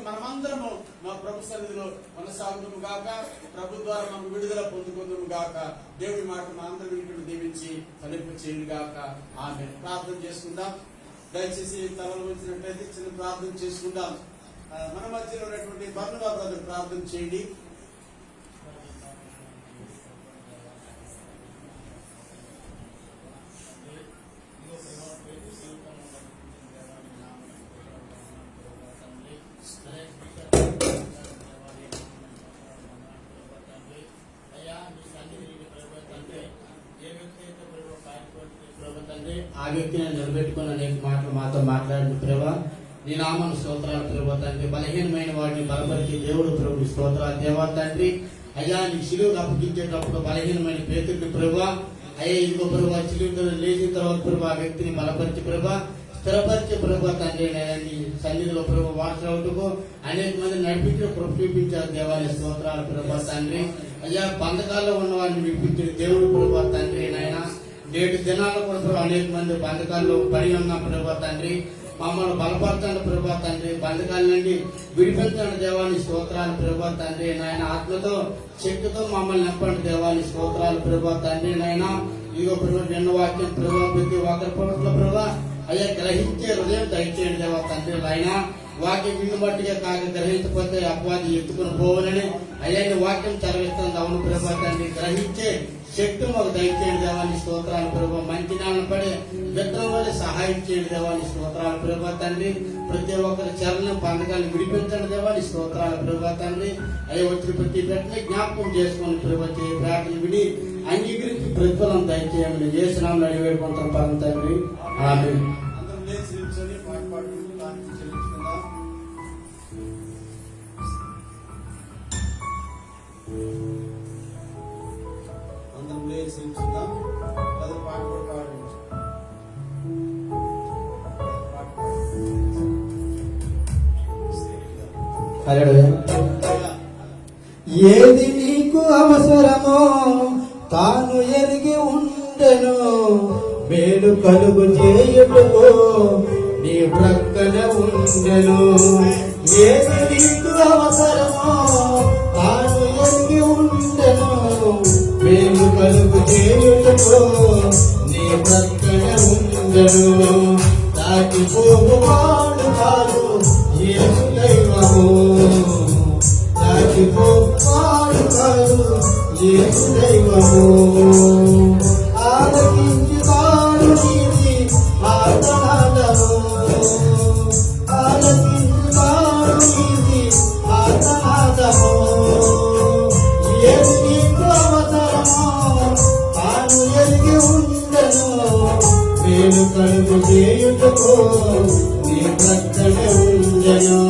మనమందరము మా ప్రభు సన్నిధిలో కొనసాగుదుము గాక. ప్రభు ద్వారా మనం విడుదల పొందుకుందుము గాక. దేవుడి మాట మనందరం వింటుడు దీవించి ఫలింపు చేయును గాక. ఆమె ప్రార్థన చేసుకుందాం. దయచేసి తలలు వచ్చినట్లయితే చిన్న ప్రార్థన చేసుకుందాం. మన మధ్యలో ఉన్నటువంటి బర్నబా బ్రదర్ ప్రార్థన చేయండి. ఆ వ్యక్తిని నిలబెట్టుకుని అనేక మాటలు మాతో మాట్లాడిన ప్రభా నీ నామను స్తోత్రాలు ప్రభా తండ్రి. బలహీనమైన వాడిని బలపరిచే దేవుడు ప్రభు స్తోత్రాలు దేవా తండ్రి. అయ్యా నీ శిలువకు అప్పగించేటప్పుడు బలహీనమైన పేతుడిని ప్రభా అయ్యా ఇదిగో ప్రభా శిలువ లేచిన తర్వాత ప్రభా ఆ వ్యక్తిని బలపరిచి ప్రభా స్థిరపరిచే ప్రభా తండ్రి. నీ సన్నిధిలో ప్రభు వాడుతున్నట్టుకు అనేక మంది నడిపించిన కృప చూపించారు దేవాలయ స్తోత్రాలు ప్రభా తండ్రి. అయ్యా బంధకాల్లో ఉన్న వారిని విడిపించిన దేవుడు ప్రభా తండ్రి. నాయన నేటి దినాల్లో కూడా అనేక మంది బంధకాల్లో పడి ఉన్న ప్రభా తండ్రి. మమ్మల్ని బలపరచండి ప్రభా తండ్రి. బంధకాల నుండి విడిపించండి దేవాని స్తోత్రాలు ప్రభా తండ్రి. నాయన ఆత్మతో శక్తితో మమ్మల్ని నింపండి దేవాని స్తోత్రాలు ప్రభా తండ్రి. నాయన ఇదిగో ప్రభు నిన్న వాక్యం ప్రభా ప్రతి ఒక్కరి పట్ల ప్రభా అయ్యా గ్రహించే హృదయం దయచేయండి దేవా తండ్రి. నాయన వాక్యం విని మట్టుగా కాక గ్రహించకపోతే అపవాది ఎత్తుకుని పోవాలని అయ్యా నీ వాక్యం చదివిస్తుంది. అవును ప్రభా తండ్రి, గ్రహించే శక్తి మాకు దయచేయండి దేవాన్ని స్తోత్రాలు ప్రభా. మంచి నాన్న పడే విత్తనం వల్ల సహాయం చేయండి దేవాన్ని స్తోత్రాలు ప్రభా తండ్రి. ప్రతి ఒక్కరి చరణం పండగలు విడిపించండి దేవాన్ని స్తోత్రాలు ప్రభా తండ్రి. అయ్యా వచ్చి ప్రతి పెట్టని జ్ఞాపకం చేసుకుని ప్రభా చేయ ప్రార్థన విని అంగీకరించి ప్రతిఫలం దయచేయమని చేసినామని అడిగి వేడుకుంటాం పరం తండ్రి. ఆమేన్. అందరం లేచి నిల్చొని పాట పాడుకుంటూ దానికి చెల్లించుకుందాం. అందరం లేచి నిల్చుందాం. పది పాట కూడా పాడండి. ఏది నీకు అవసరమో తాను ఎరిగి ఉండెను, మేలు కలుగు చేయుటకు నీ ప్రక్కన ఉండెను. ఏది నీకు అవసరమో తాను ఎరిగి ఉండెను, మేలు కలుగు చేయుటకు నీ ప్రక్కన ఉండెను. దాటిపోవాడు కాదు యేసు దైవము, దాటిపోవాడు కాదు యేసు దైవము. ఆలకించి వాడు నీది ఆర్తనాదము, ఆలకించి వాడు నీది ఆర్తనాదము. ఏది నీకు అవసరమో తాను ఎరిగి ఉండెను, మేలు కలుగు చేయుటకు నీ ప్రక్కన ఉండెను.